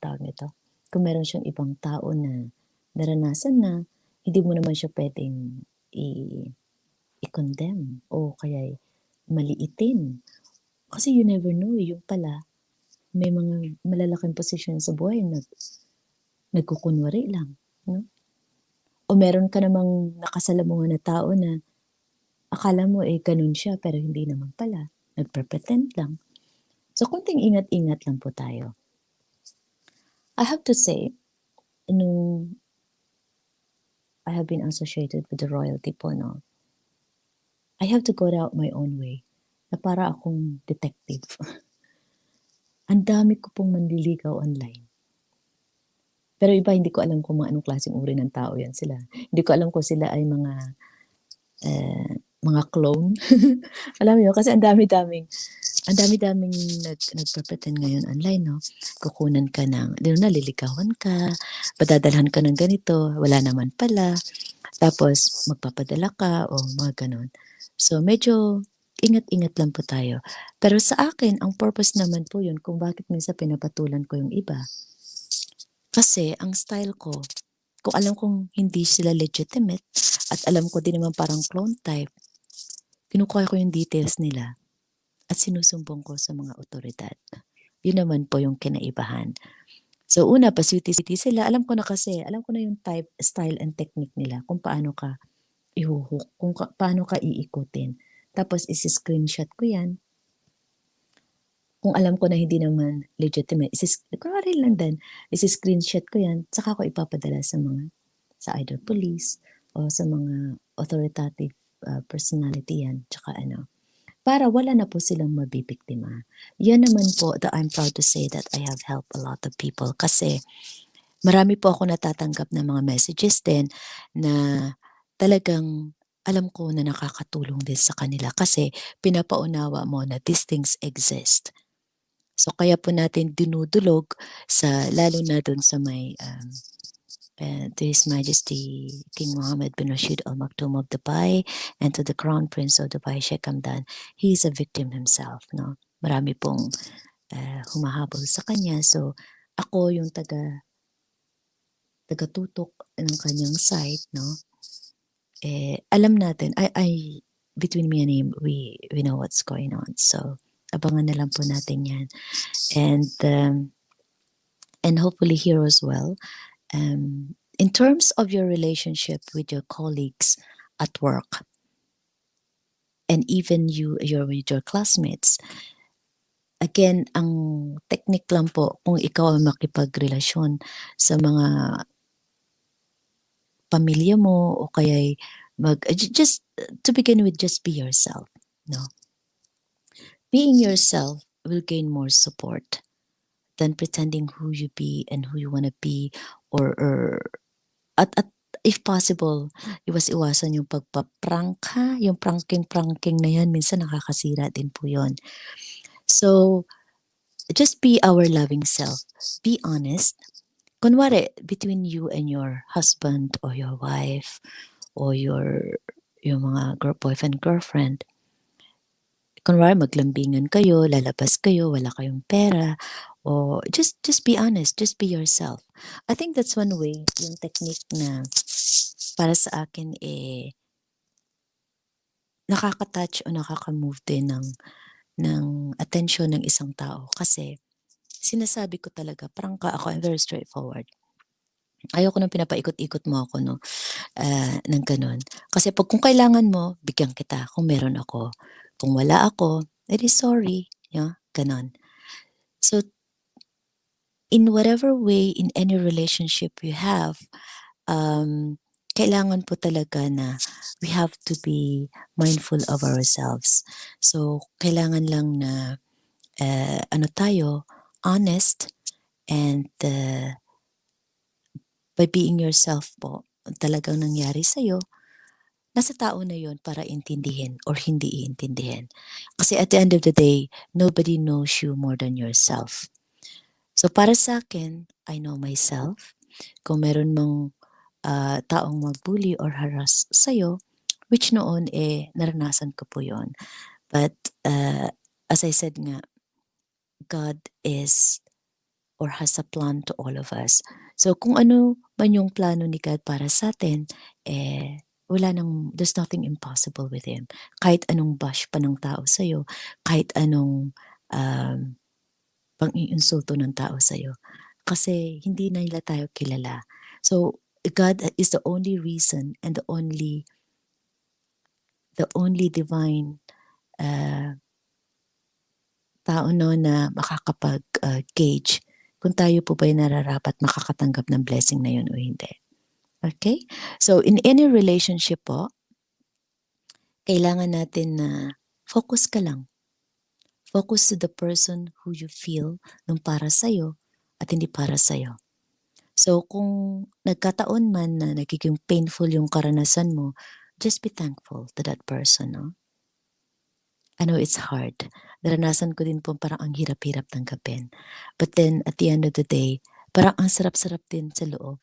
tawag nito. Kung meron siyang ibang tao na naranasan na, hindi mo naman siya pwedeng i-condemn o kaya maliitin. Kasi you never know, yung pala, may mga malalaking posisyon sa buhay na nagkukunwari lang. No? O meron ka namang nakasalamuhan na tao na akala mo ganun siya pero hindi naman pala. Nagpre-pretend lang. So kunting ingat-ingat lang po tayo. I have to say, nung I have been associated with the royalty po, no, I have to go out my own way na para akong detective. Ang dami ko pong manliligaw online. Pero iba, hindi ko alam kung anong klaseng uri ng tao yan sila. Hindi ko alam kung sila ay mga clone. Alam mo yun, kasi ang dami-daming nagpapretend ngayon online, no? Kukunan ka ng, naliligawan ka, padadalhan ka ng ganito, wala naman pala. Tapos, magpapadala ka o mga ganon. So, medyo ingat-ingat lang po tayo. Pero sa akin, ang purpose naman po yun kung bakit minsan pinapatulan ko yung iba. Kasi, ang style ko, kung alam kong hindi sila legitimate at alam ko din naman parang clone type, kinukuha ko yung details nila at sinusumbong ko sa mga otoridad. Yun naman po yung kinaibahan. So una, paswiti-switi sila. Alam ko na yung type, style, and technique nila kung paano ka ihuhook, kung paano ka iikutin. Tapos isi-screenshot ko yan. Kung alam ko na hindi naman legitimate, kunwari lang din, isi-screenshot ko yan, saka ko ipapadala sa either police o sa mga authoritative personality yan, tsaka para wala na po silang mabibiktima. Yan naman po that I'm proud to say that I have helped a lot of people kasi marami po ako natatanggap ng mga messages din na talagang alam ko na nakakatulong din sa kanila kasi pinapaunawa mo na these things exist. So kaya po natin dinudulog lalo na dun sa may to His Majesty King Mohammed bin Rashid Al Maktoum of Dubai and to the Crown Prince of Dubai Sheikh Hamdan. He is a victim himself, no? Marami pong humahabol sa kanya. So ako yung taga-tutok ng kanyang side, no? Alam natin, between me and him, we know what's going on. So abangan na lang po natin yan. And hopefully here as well, in terms of your relationship with your colleagues at work and even with your classmates, again, ang technique lang po kung ikaw ay makipagrelasyon sa mga pamilya mo o kaya just to begin with, just be yourself, no? being yourself will gain more support than pretending who you be and who you want to be, or at if possible, iwas-iwasan yung pagpa-prank ha, yung pranking na yan, minsan nakakasira din po yun. So, just be our loving self. Be honest. Kunwari, between you and your husband or your wife or yung mga boyfriend, girlfriend, kunwari maglambingan kayo, lalabas kayo, wala kayong pera, or just be honest, just be yourself. I think that's one way, yung technique na para sa akin nakaka-touch o nakaka-move din ng attention ng isang tao. Kasi sinasabi ko talaga, prangka ako, I'm very straightforward. Ayoko nang pinapaikot-ikot mo ako, no, ng gano'n. Kasi kung kailangan mo, bigyan kita kung meron ako. Kung wala ako, edi sorry, gano'n. So, in whatever way, in any relationship you have, kailangan po talaga na we have to be mindful of ourselves. So, kailangan lang na tayo, honest, and by being yourself po, talagang nangyari sa'yo, nasa tao na yon para intindihin or hindi iintindihin. Kasi at the end of the day, nobody knows you more than yourself. So para sa akin, I know myself. Kung meron mang taong mag-bully or harass sa'yo, which noon naranasan ko po yon. But as I said nga, God is or has a plan to all of us. So kung ano man yung plano ni God para sa atin, there's nothing impossible with Him. Kahit anong bash pa ng tao sa'yo, kahit anong pang-iinsulto ng tao sa'yo. Kasi hindi na nila tayo kilala. So God is the only reason and the only divine tao na makakapag-gauge kung tayo po ba'y nararapat makakatanggap ng blessing na yun o hindi. Okay? So, in any relationship po, kailangan natin na focus ka lang. Focus to the person who you feel nung para sa'yo at hindi para sa'yo. So, kung nagkataon man na nagiging painful yung karanasan mo, just be thankful to that person, no? I know it's hard. Naranasan ko din po parang ang hirap-hirap tanggapin. But then, at the end of the day, parang ang sarap-sarap din sa loob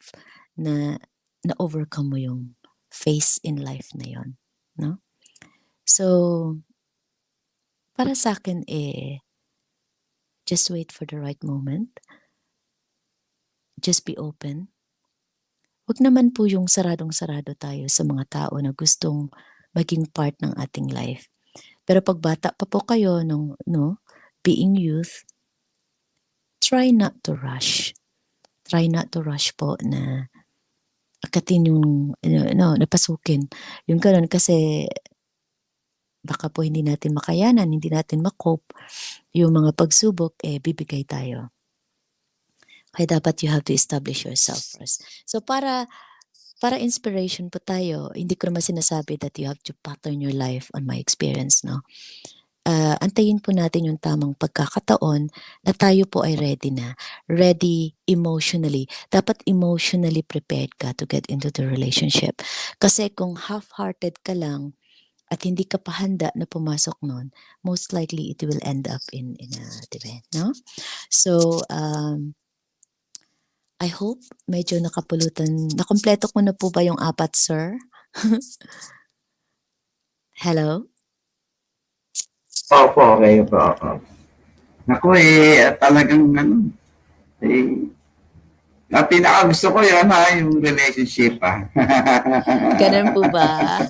na na-overcome mo yung phase in life na yon, no? So, para sa akin just wait for the right moment. Just be open. Huwag naman po yung saradong-sarado tayo sa mga tao na gustong maging part ng ating life. Pero pag bata pa po kayo, being youth, try not to rush. Try not to rush po na akatin yung, napasukin. Yung gano'n kasi baka po hindi natin makayanan, hindi natin makope yung mga pagsubok, bibigay tayo. Kaya dapat you have to establish yourself first. So para inspiration po tayo, hindi ko naman sinasabi that you have to pattern your life on my experience, no? Antayin po natin yung tamang pagkakataon na tayo po ay ready emotionally. Dapat emotionally prepared ka to get into the relationship. Kasi kung half-hearted ka lang at hindi ka pa handa na pumasok nun, most likely it will end up in a debate, no? So, I hope medyo nakapulutan. Nakompleto ko na po ba yung 4, sir? Hello? Opo, okay po. Naku talagang pinaka gusto ko yun yung relationship Ganun po ba?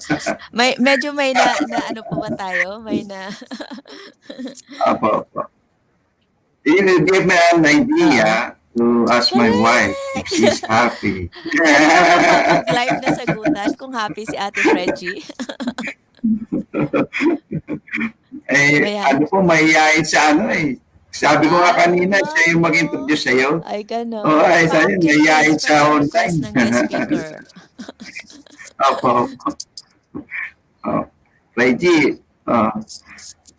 Medyo may na ano po ba tayo? May na... Opo. You will give me an idea to ask my wife if she's happy. Live na sagutan kung happy si Ate Fredgie. Ano po, mahihayin sa Sabi ko nga kanina, siya yung mag-introduce sa'yo. Ay, gano'n. Oo, sa'yo, mahihayin sa online. Ng guest speaker. Opo. Reggie,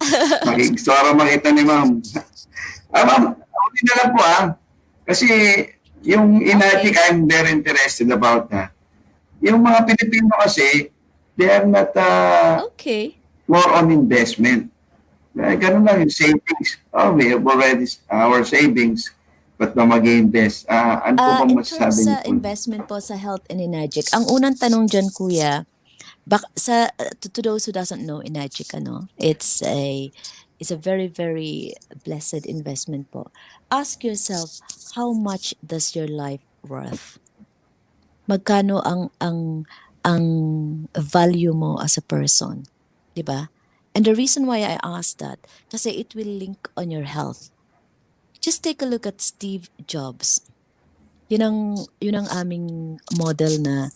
Gusto ko makita ni ma'am. Ma'am, ulit na lang po Kasi yung inatik, I'm very interested about that. Yung mga Pilipino kasi, they are not Okay. more on investment. Ganun lang yung savings. We have already our savings, but na mag-invest. Ano po bang In masasabi terms niyo sa po? investment po sa health and Enagic, ang unang tanong dyan, kuya, to those who doesn't know Enagic, it's a very, very blessed investment po. Ask yourself, how much does your life worth? Magkano ang value mo as a person, 'di ba? And the reason why I asked that, kasi it will link on your health. Just take a look at Steve Jobs. Yun ang aming model na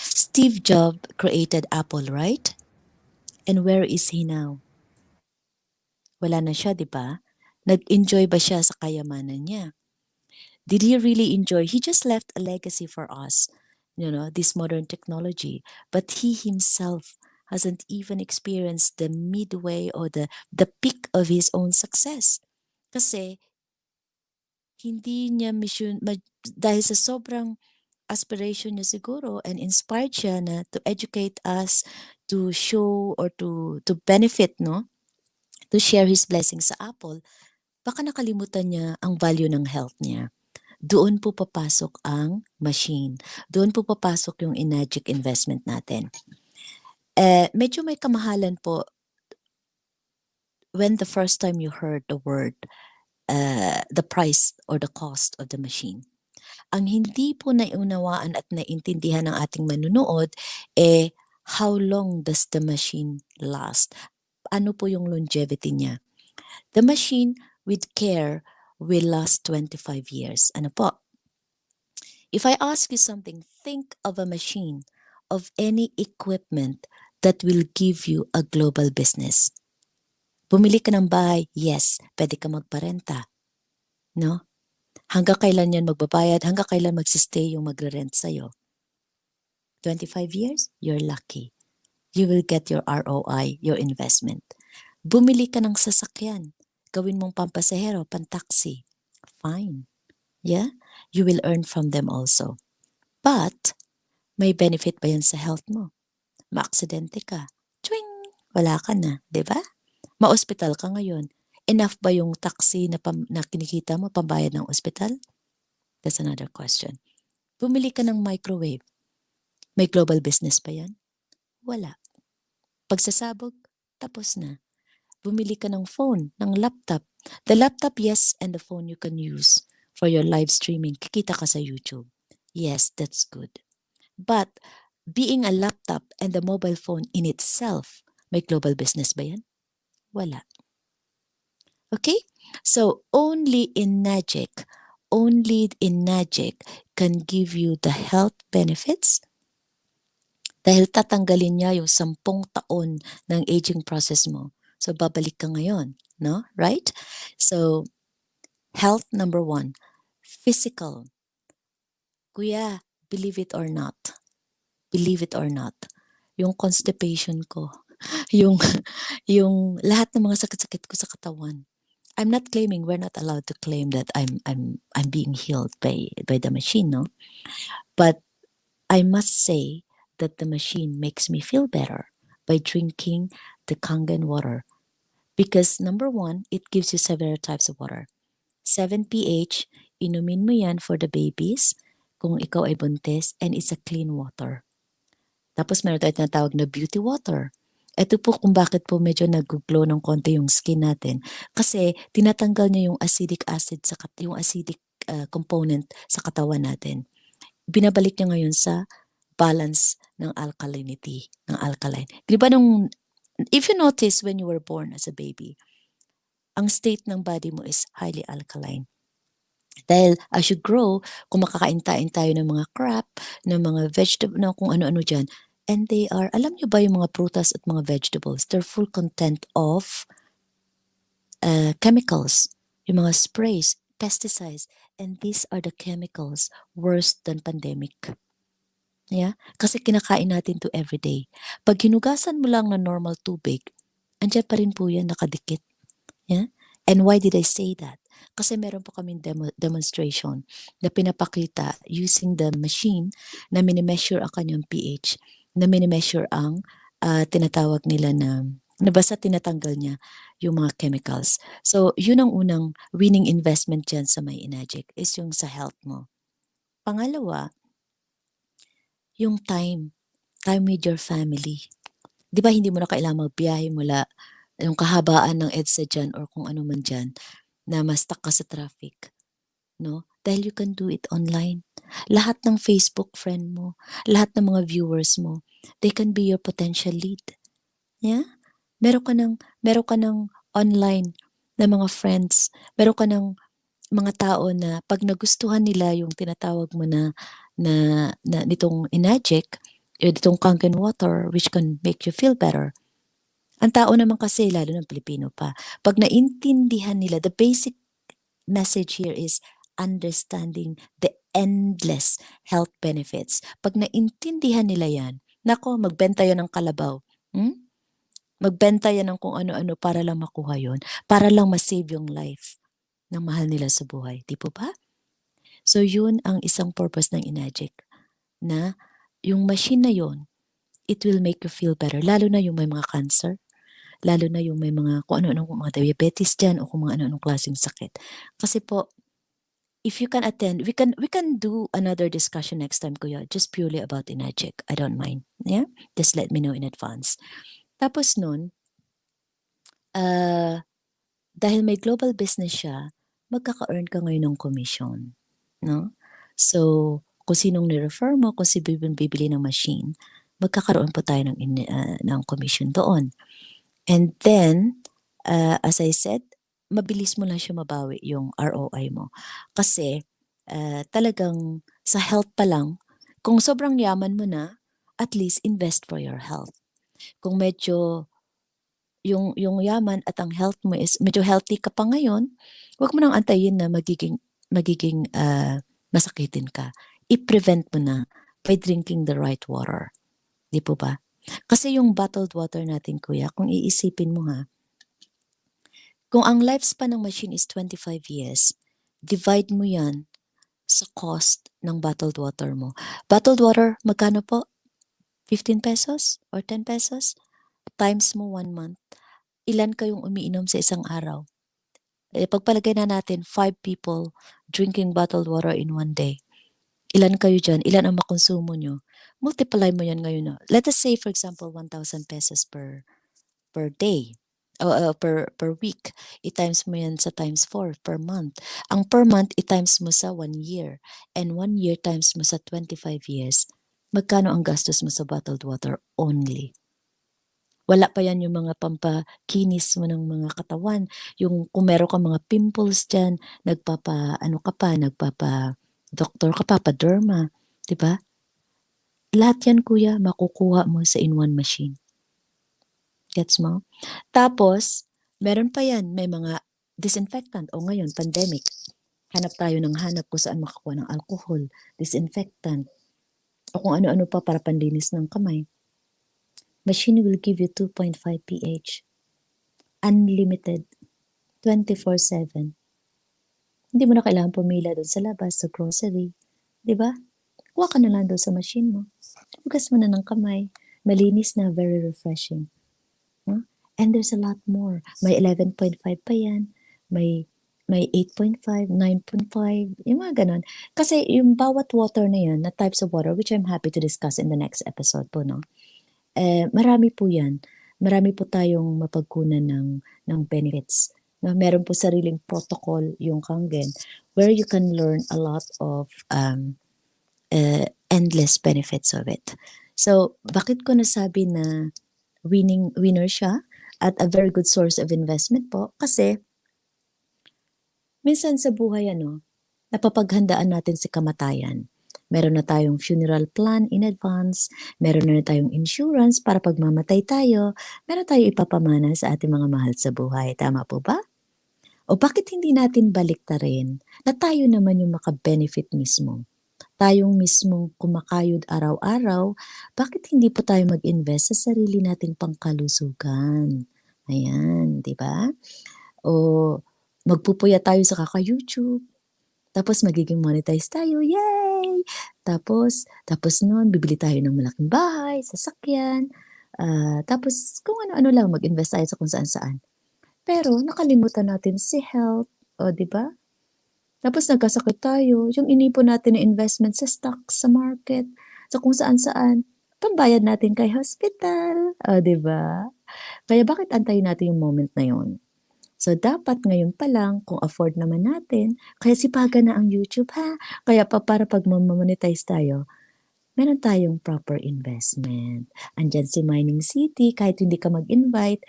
Steve Jobs created Apple, right? And where is he now? Wala na siya, 'di ba? Nag-enjoy ba siya sa kayamanan niya? Did he really enjoy? He just left a legacy for us, this modern technology. But he himself hasn't even experienced the midway or the peak of his own success. Kasi hindi niya dahil sa sobrang aspiration niya siguro and inspired siya na to educate us, to show or to benefit, no? To share his blessings sa Apple, baka nakalimutan niya ang value ng health niya. Doon po papasok ang machine. Doon po papasok yung Enagic investment natin. Medyo may kamahalan po when the first time you heard the word, the price or the cost of the machine. Ang hindi po naiunawaan at naintindihan ng ating manunood, how long does the machine last? Ano po yung longevity niya? The machine with care will last 25 years. Ano po? If I ask you something, think of a machine, of any equipment that will give you a global business. Bumili ka ng bahay, yes, pwede ka magparenta. No? Hanggang kailan yan magbabayad, hanggang kailan magsistay yung magre-rent sa'yo. 25 years, you're lucky. You will get your ROI, your investment. Bumili ka ng sasakyan, gawin mong pampasahero, pantaksi. Fine. Yeah? You will earn from them also. But, may benefit ba yan sa health mo? Maaksidente ka. Twing! Wala ka na, di ba? Ma-hospital ka ngayon. Enough ba yung taxi na kinikita mo pambayad ng ospital? That's another question. Bumili ka ng microwave. May global business pa yan? Wala. Pagsasabog, tapos na. Bumili ka ng phone, ng laptop. The laptop, yes, and the phone you can use for your live streaming. Kikita ka sa YouTube. Yes, that's good. But being a laptop and the mobile phone in itself, may global business ba yan? Wala. Okay? So, only Enagic can give you the health benefits dahil tatanggalin niya yung 10 taon ng aging process mo. So, babalik ka ngayon, no? Right? So, health number 1. Physical. Kuya, believe it or not, yung constipation ko, yung lahat ng mga sakit-sakit ko sa katawan. I'm not claiming, we're not allowed to claim that I'm being healed by the machine, no? But I must say that the machine makes me feel better by drinking the Kangen water. Because number 1, it gives you several types of water. 7 pH, inumin mo yan for the babies kung ikaw ay buntis, and it's a clean water. Tapos meron tayo tinatawag na beauty water. Ito po kung bakit po medyo nag-glow ng konti yung skin natin. Kasi tinatanggal niya yung acidic acid, yung acidic component sa katawan natin. Binabalik niya ngayon sa balance ng alkalinity, ng alkaline. Di ba if you notice when you were born as a baby, ang state ng body mo is highly alkaline. Dahil as you grow, kung makakain-tain tayo ng mga crap, ng mga vegetable, na kung ano-ano dyan, and they are, alam nyo ba yung mga prutas at mga vegetables, they're full content of chemicals, yung mga sprays, pesticides, and these are the chemicals worse than pandemic. Yeah? Kasi kinakain natin to everyday. Pag hinugasan mo lang ng normal tubig, andyan pa rin po yan, nakadikit. Yeah? And why did I say that? Kasi meron po kaming demonstration na pinapakita using the machine na minimeasure ang kanyang pH, na minimeasure ang tinatawag nila na basta tinatanggal niya yung mga chemicals. So, yun ang unang winning investment dyan sa may Inagic is yung sa health mo. Pangalawa, yung time with your family. Di ba hindi mo na kailangan magbiyahe mula yung kahabaan ng EDSA dyan or kung ano man dyan na ma-stuck ka sa traffic. No? Dahil you can do it online. Lahat ng Facebook friend mo, lahat ng mga viewers mo, they can be your potential lead. Yeah? Meron ka ng online na mga friends, meron ka ng mga tao na pag nagustuhan nila yung tinatawag mo na nitong Inagic, itong Kangen water which can make you feel better. Ang tao naman kasi, lalo ng Pilipino pa, pag naintindihan nila, the basic message here is understanding the endless health benefits. Pag naintindihan nila yan, nako, magbenta yan ng kalabaw. Magbenta yan ng kung ano-ano para lang makuha yon, para lang masave yung life ng mahal nila sa buhay. Di po ba? So yun ang isang purpose ng Inagic, na yung machine na yon, it will make you feel better. Lalo na yung may mga cancer, lalo na yung may mga kung ano-anong mga diabetes dyan o kung mga ano-anong klaseng sakit. Kasi po, if you can attend, we can do another discussion next time, Kuya, just purely about Inagic. I don't mind. Yeah? Just let me know in advance. Tapos nun, dahil may global business siya, magkaka-earn ka ngayon ng commission. No? So, kung sinong ni-refer mo, kung si bibili ng machine, magkakaroon po tayo ng commission doon. And then, as I said, mabilis mo lang siya mabawi yung ROI mo. Kasi talagang sa health pa lang, kung sobrang yaman mo na, at least invest for your health. Kung medyo yung yaman at ang health mo is medyo healthy ka pa ngayon, huwag mo nang antayin na magiging masakitin ka. I-prevent mo na by drinking the right water. Di po ba? Kasi yung bottled water natin, Kuya, kung iisipin mo ha, kung ang lifespan ng machine is 25 years, divide mo yan sa cost ng bottled water mo. Bottled water, magkano po? 15 pesos or 10 pesos? Times mo 1 month. Ilan kayong umiinom sa isang araw? Pagpalagay na natin 5 people drinking bottled water in 1 day. Ilan kayo dyan? Ilan ang makonsumo nyo? Multiply mo yan ngayon. Let us say, for example, 1,000 pesos per day. Per week. I-times mo yan sa times 4 per month. Ang per month, i-times mo sa 1 year. And 1 year times mo sa 25 years. Magkano ang gastos mo sa bottled water only? Wala pa yan yung mga pampakinis mo ng mga katawan. Yung kung meron ka mga pimples dyan, nagpapa-doktor ka pa, pa-derma. Diba? Lahat yan, Kuya, makukuha mo sa in-one machine. Gets mo? Tapos, meron pa yan, may mga disinfectant. O ngayon, pandemic. Hanap tayo ng hanap kung saan makakuha ng alcohol, disinfectant, o kung ano-ano pa para panlinis ng kamay. Machine will give you 2.5 pH. Unlimited. 24/7. Hindi mo na kailangan pumila doon sa labas, sa grocery. Diba? Kuha ka na lang doon sa machine mo. Hugas mo na ng kamay. Malinis na, very refreshing. And there's a lot more. May 11.5 pa yan. May 8.5, 9.5, yung mga ganon. Kasi yung bawat water na yan, na types of water, which I'm happy to discuss in the next episode po, no? Marami po yan. Marami po tayong mapagkunan ng benefits. No? Meron po sariling protocol yung Kangen where you can learn a lot of endless benefits of it. So, bakit ko nasabi na winner siya at a very good source of investment po? Kasi minsan sa buhay, napapaghandaan natin si kamatayan. Meron na tayong funeral plan in advance, meron na tayong insurance para pag mamatay tayo, meron tayong ipapamana sa ating mga mahal sa buhay. Tama po ba? O bakit hindi natin baliktarin na tayo naman yung maka-benefit mismo? Tayong mismong kumakayod araw-araw, bakit hindi po tayo mag-invest sa sarili nating pangkalusugan? Ayan, 'di ba? O magpupuya tayo sa kaka-YouTube, tapos magiging monetize tayo, yay! Tapos nun bibili tayo ng malaking bahay, sasakyan, tapos kung ano-ano lang, mag-invest tayo sa kung saan-saan. Pero nakalimutan natin si health, o 'di ba? Tapos nagkasakit tayo, yung inipon natin na investment sa stocks, sa market, sa kung saan-saan, pambayad natin kay hospital, o 'di ba? Kaya bakit antayin natin yung moment na yun? So, dapat ngayon pa lang, kung afford naman natin, kaya sipagan na ang YouTube ha. Kaya para pag monetize tayo, meron tayong proper investment. Andyan si Mining City, kahit hindi ka mag-invite,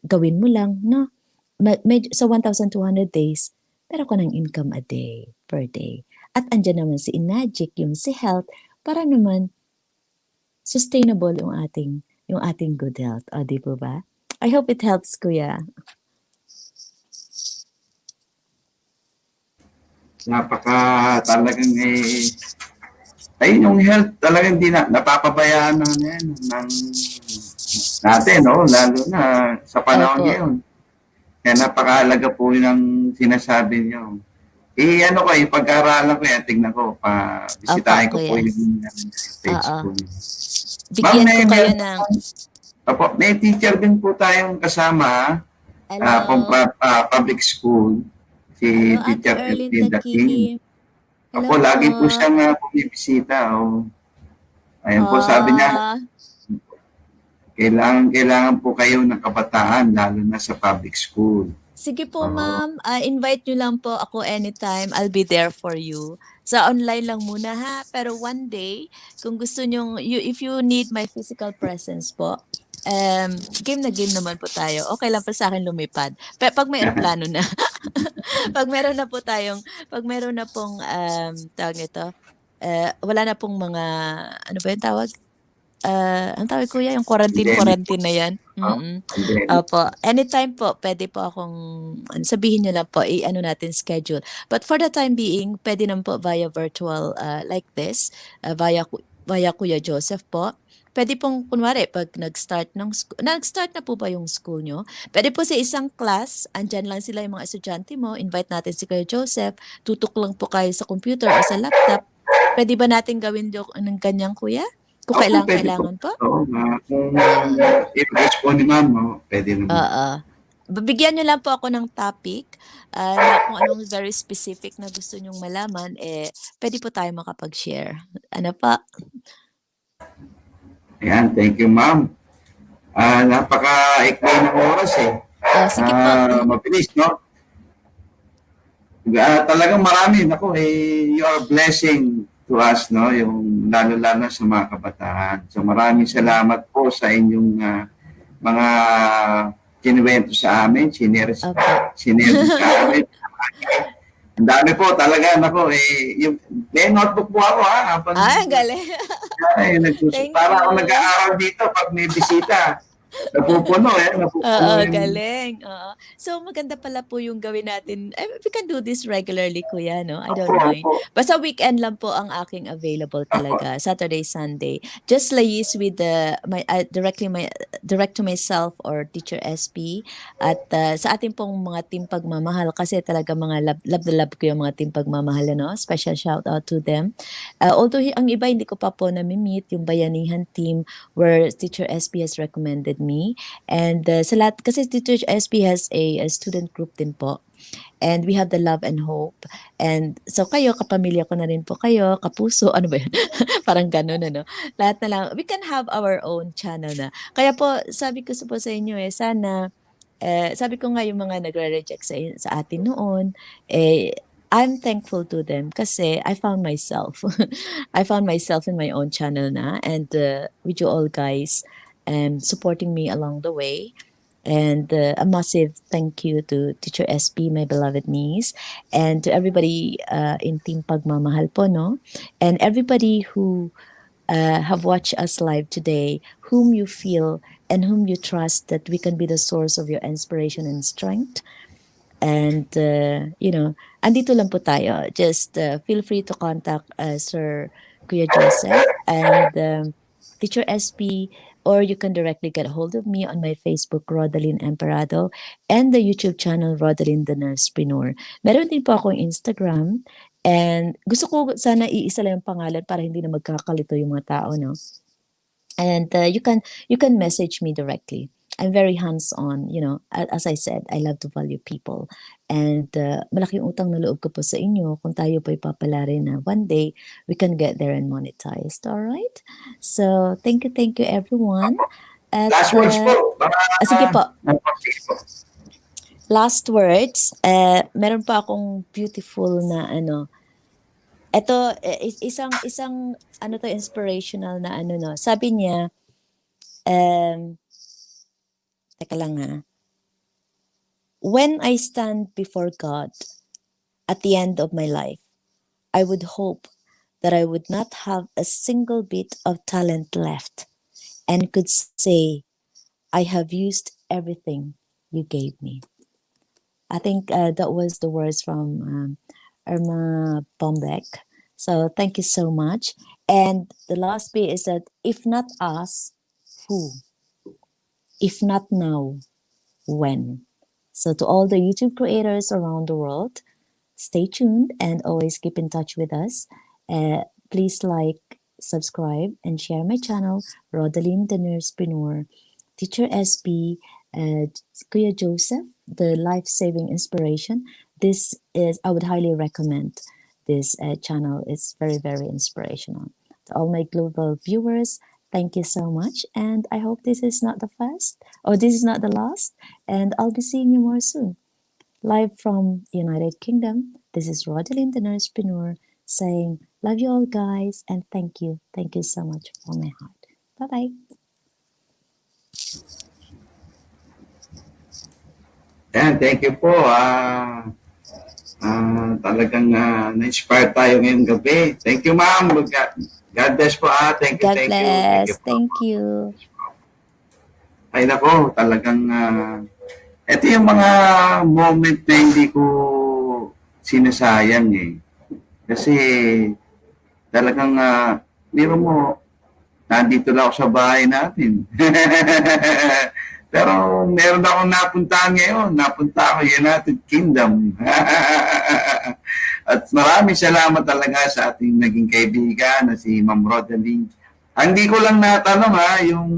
gawin mo lang, no? Sa 1,200 days, meron ka ng income a day, per day. At andyan naman si Inagic, yung si health, para naman sustainable yung ating good health. O, di po ba? I hope it helps, Kuya. Talagang ayun yung health talagang napapabayaan yan ng natin, no? Lalo na sa panahon Opo. ngayon. Kaya napakahalaga po yun ang sinasabi niyo. Ano ko, pag-aaralan ko yan, tignan ko, bisitahin ko po Kuya. yung page Oo. ko. Bigyan ko kayo meron ng... Opo, may teacher din po tayong kasama from public school, si Hello, Teacher Ate Erlyn Elvin Daking. Takim. Hello Opo, lagi po po. siyang bumibisita. Ayun po, sabi niya, kailangan po kayo ng kabataan, lalo na sa public school. Sige po, ma'am. Invite nyo lang po ako anytime. I'll be there for you. Sa online lang muna ha. Pero one day, kung gusto nyo, if you need my physical presence po, game na game naman po tayo. Okay lang pa sa akin lumipad. Pag may aeroplano na. pag meron na pong, tawag nito, wala na pong mga, ano ba yung tawag? Ang tawag kuya, yung quarantine na yan. Opo. Anytime po, pwede po akong, sabihin nyo lang po, ano natin schedule. But for the time being, pwede naman po via virtual like this, via Kuya Joseph po. Pwede pong, kunwari, pag nag-start na po ba yung school nyo? Pwede po sa isang class, andyan lang sila yung mga estudyante mo, invite natin si Kuya Joseph, tutok lang po kayo sa computer o sa laptop. Pwede ba natin gawin ng ganyang kuya? Kung kailangan po? Oo, kung i-request po ni ma'am, pwede naman. Babigyan nyo lang po ako ng topic na kung anong very specific na gusto nyong malaman, pwede po tayo makapag-share. Ano pa? Ayan, thank you ma'am. Napaka-ikli ng oras Sige po. Mabilis, no? Talagang marami. You are blessing to us, no? Yung lalo-lalo sa mga kabataan. So maraming salamat po sa inyong mga kinuwento sa amin, sinere sa amin. Ang dami po talaga, may notebook po ako galing. Para ako nag-aaral dito pag may bisita. Napupuno. Galing. So, maganda pala po yung gawin natin. We can do this regularly, kuya, no? I don't mind. Basta weekend lang po ang aking available talaga. Saturday, Sunday. Just liaise with direct to myself or Teacher SP. At sa ating pong mga team pagmamahal, kasi talaga mga love na love ko yung mga team pagmamahal, no? Special shout out to them. Although ang iba hindi ko pa po nami-meet, yung bayanihan team where Teacher SP has recommended me. And sa lahat, kasi Teacher SP has a student group din po. And we have the love and hope. And so kayo, kapamilya ko na rin po kayo, kapuso, ano ba yun? Parang ganun, ano? Lahat na lang. We can have our own channel na. Kaya po, sabi ko po sa inyo sana, sabi ko nga yung mga nagre-reject sa atin noon, I'm thankful to them kasi I found myself. I found myself in my own channel na. And with you all guys, supporting me along the way. And a massive thank you to Teacher SP, my beloved niece, and to everybody in Team Pagmamahal po, no? And everybody who have watched us live today, whom you feel and whom you trust that we can be the source of your inspiration and strength. And, andito lang po tayo. Just feel free to contact Sir Kuya Joseph and Teacher SP. or you can directly get a hold of me on my Facebook, Rodaline Emperado, and the YouTube channel, Rodaline the Nursepreneur. Meron din po akong Instagram, and gusto ko sana iisa lang yung pangalan para hindi na magkakalito yung mga tao, no? And you can message me directly. I'm very hands-on, as I said, I love to value people. And malaking utang na loob ko po sa inyo kung tayo po ipapalari na one day we can get there and monetized. All right? So, thank you everyone. At, Last words po. sige po. Sige po. Last words, meron pa akong beautiful na ito isang inspirational na no. Sabi niya, teka lang ha. When I stand before God at the end of my life, I would hope that I would not have a single bit of talent left and could say, I have used everything you gave me. I think that was the words from Irma Bombeck. So thank you so much. And the last bit is that if not us, who? If not now, when? So to all the YouTube creators around the world, stay tuned and always keep in touch with us. Please like, subscribe, and share my channel, Rodaline the Nursepreneur, Teacher SB, Kuya Joseph, the life-saving inspiration. This is, I would highly recommend this channel. It's very, very inspirational. To all my global viewers, thank you so much. And I hope this is not the first, or this is not the last. And I'll be seeing you more soon. Live from United Kingdom, this is Rodaline the Nursepreneur saying, love you all guys, and thank you. Thank you so much from my heart. Bye-bye. Yan, thank you po. Talagang na-inspire tayo ngayong gabi. Thank you, ma'am. God bless po. Thank you, God thank bless. you. Thank you. Ay nako, talagang ito yung mga moment na hindi ko sinasayang eh. Kasi talagang biro mo, nandito lang ako sa bahay natin. Pero meron akong napuntahan ngayon. Napunta ako United Kingdom. At maraming salamat talaga sa ating naging kaibigan na si Ma'am Rodaline. Hindi ko lang natanong yung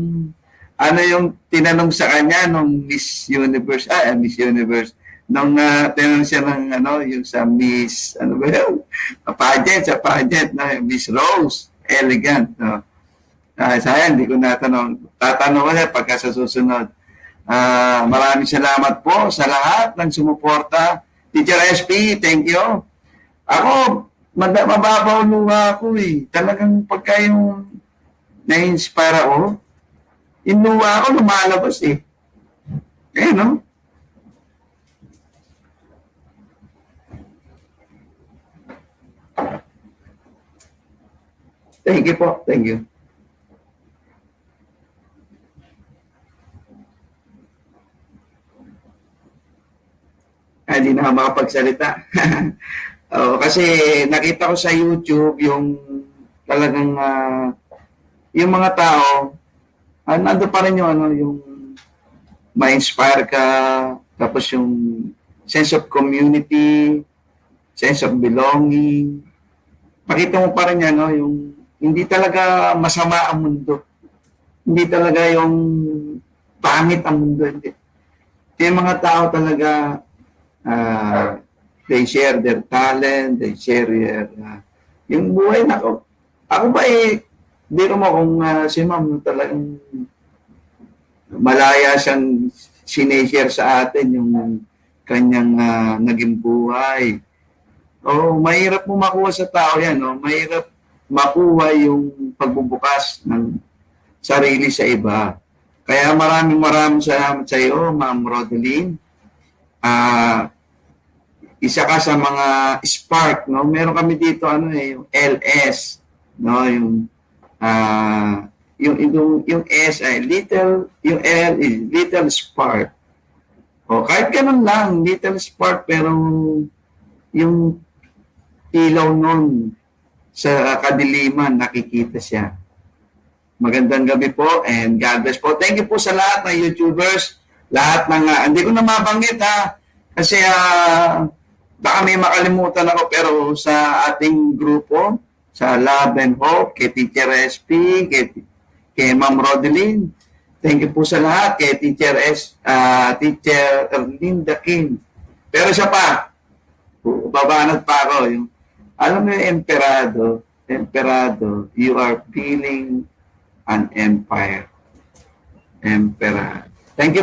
ano yung tinanong sa kanya nung Miss Universe, Miss Universe, nung tinanong siya ng yung sa Miss, ano ba yun? Sa pageant, na Miss Rose, elegant, no? Sayang, hindi ko natanong. Tatanong ko na pagka sa susunod. Maraming salamat po sa lahat ng sumuporta. Teacher SP, thank you. Ako, mababaw luha ako eh. Talagang pagka yung na-inspire ako, yung luha ako lumalabas eh. No? Thank you po. Thank you. Hindi na ako makapagsalita. Kasi nakita ko sa YouTube yung talagang yung mga tao, nando pa rin yung ma-inspire ka, tapos yung sense of community, sense of belonging. Pakita mo pa rin yung hindi talaga masama ang mundo. Hindi talaga yung pangit ang mundo. Hindi. Yung mga tao talaga, they share their talent, they share yung buhay na ako. Ako ba hindi mo kung si ma'am talagang malaya siyang sineshare sa atin yung kanyang naging buhay. Mahirap mo makuha sa tao yan. Mahirap makuha yung pagbubukas ng sarili sa iba. Kaya maraming salamat sa iyo, Ma'am Rodaline. Isa ka sa mga spark, no? Meron kami dito yung LS, no? Yung S ay little, yung L is little spark. Kahit ganun lang, little spark, pero yung ilaw nun sa kadiliman nakikita siya. magandang gabi po and God bless po. Thank you po sa lahat ng YouTubers, lahat ng, hindi ko na mabanggit ha, kasi baka may makalimutan ako, pero sa ating grupo, sa Love and Hope, kay Teacher SP, kay Ma'am Rodeline, thank you po sa lahat, kay Teacher Teacher Linda King. Pero siya pa, babanat pa ako, yung, alam mo yung Emperado, you are feeling an empire. Emperor. Thank you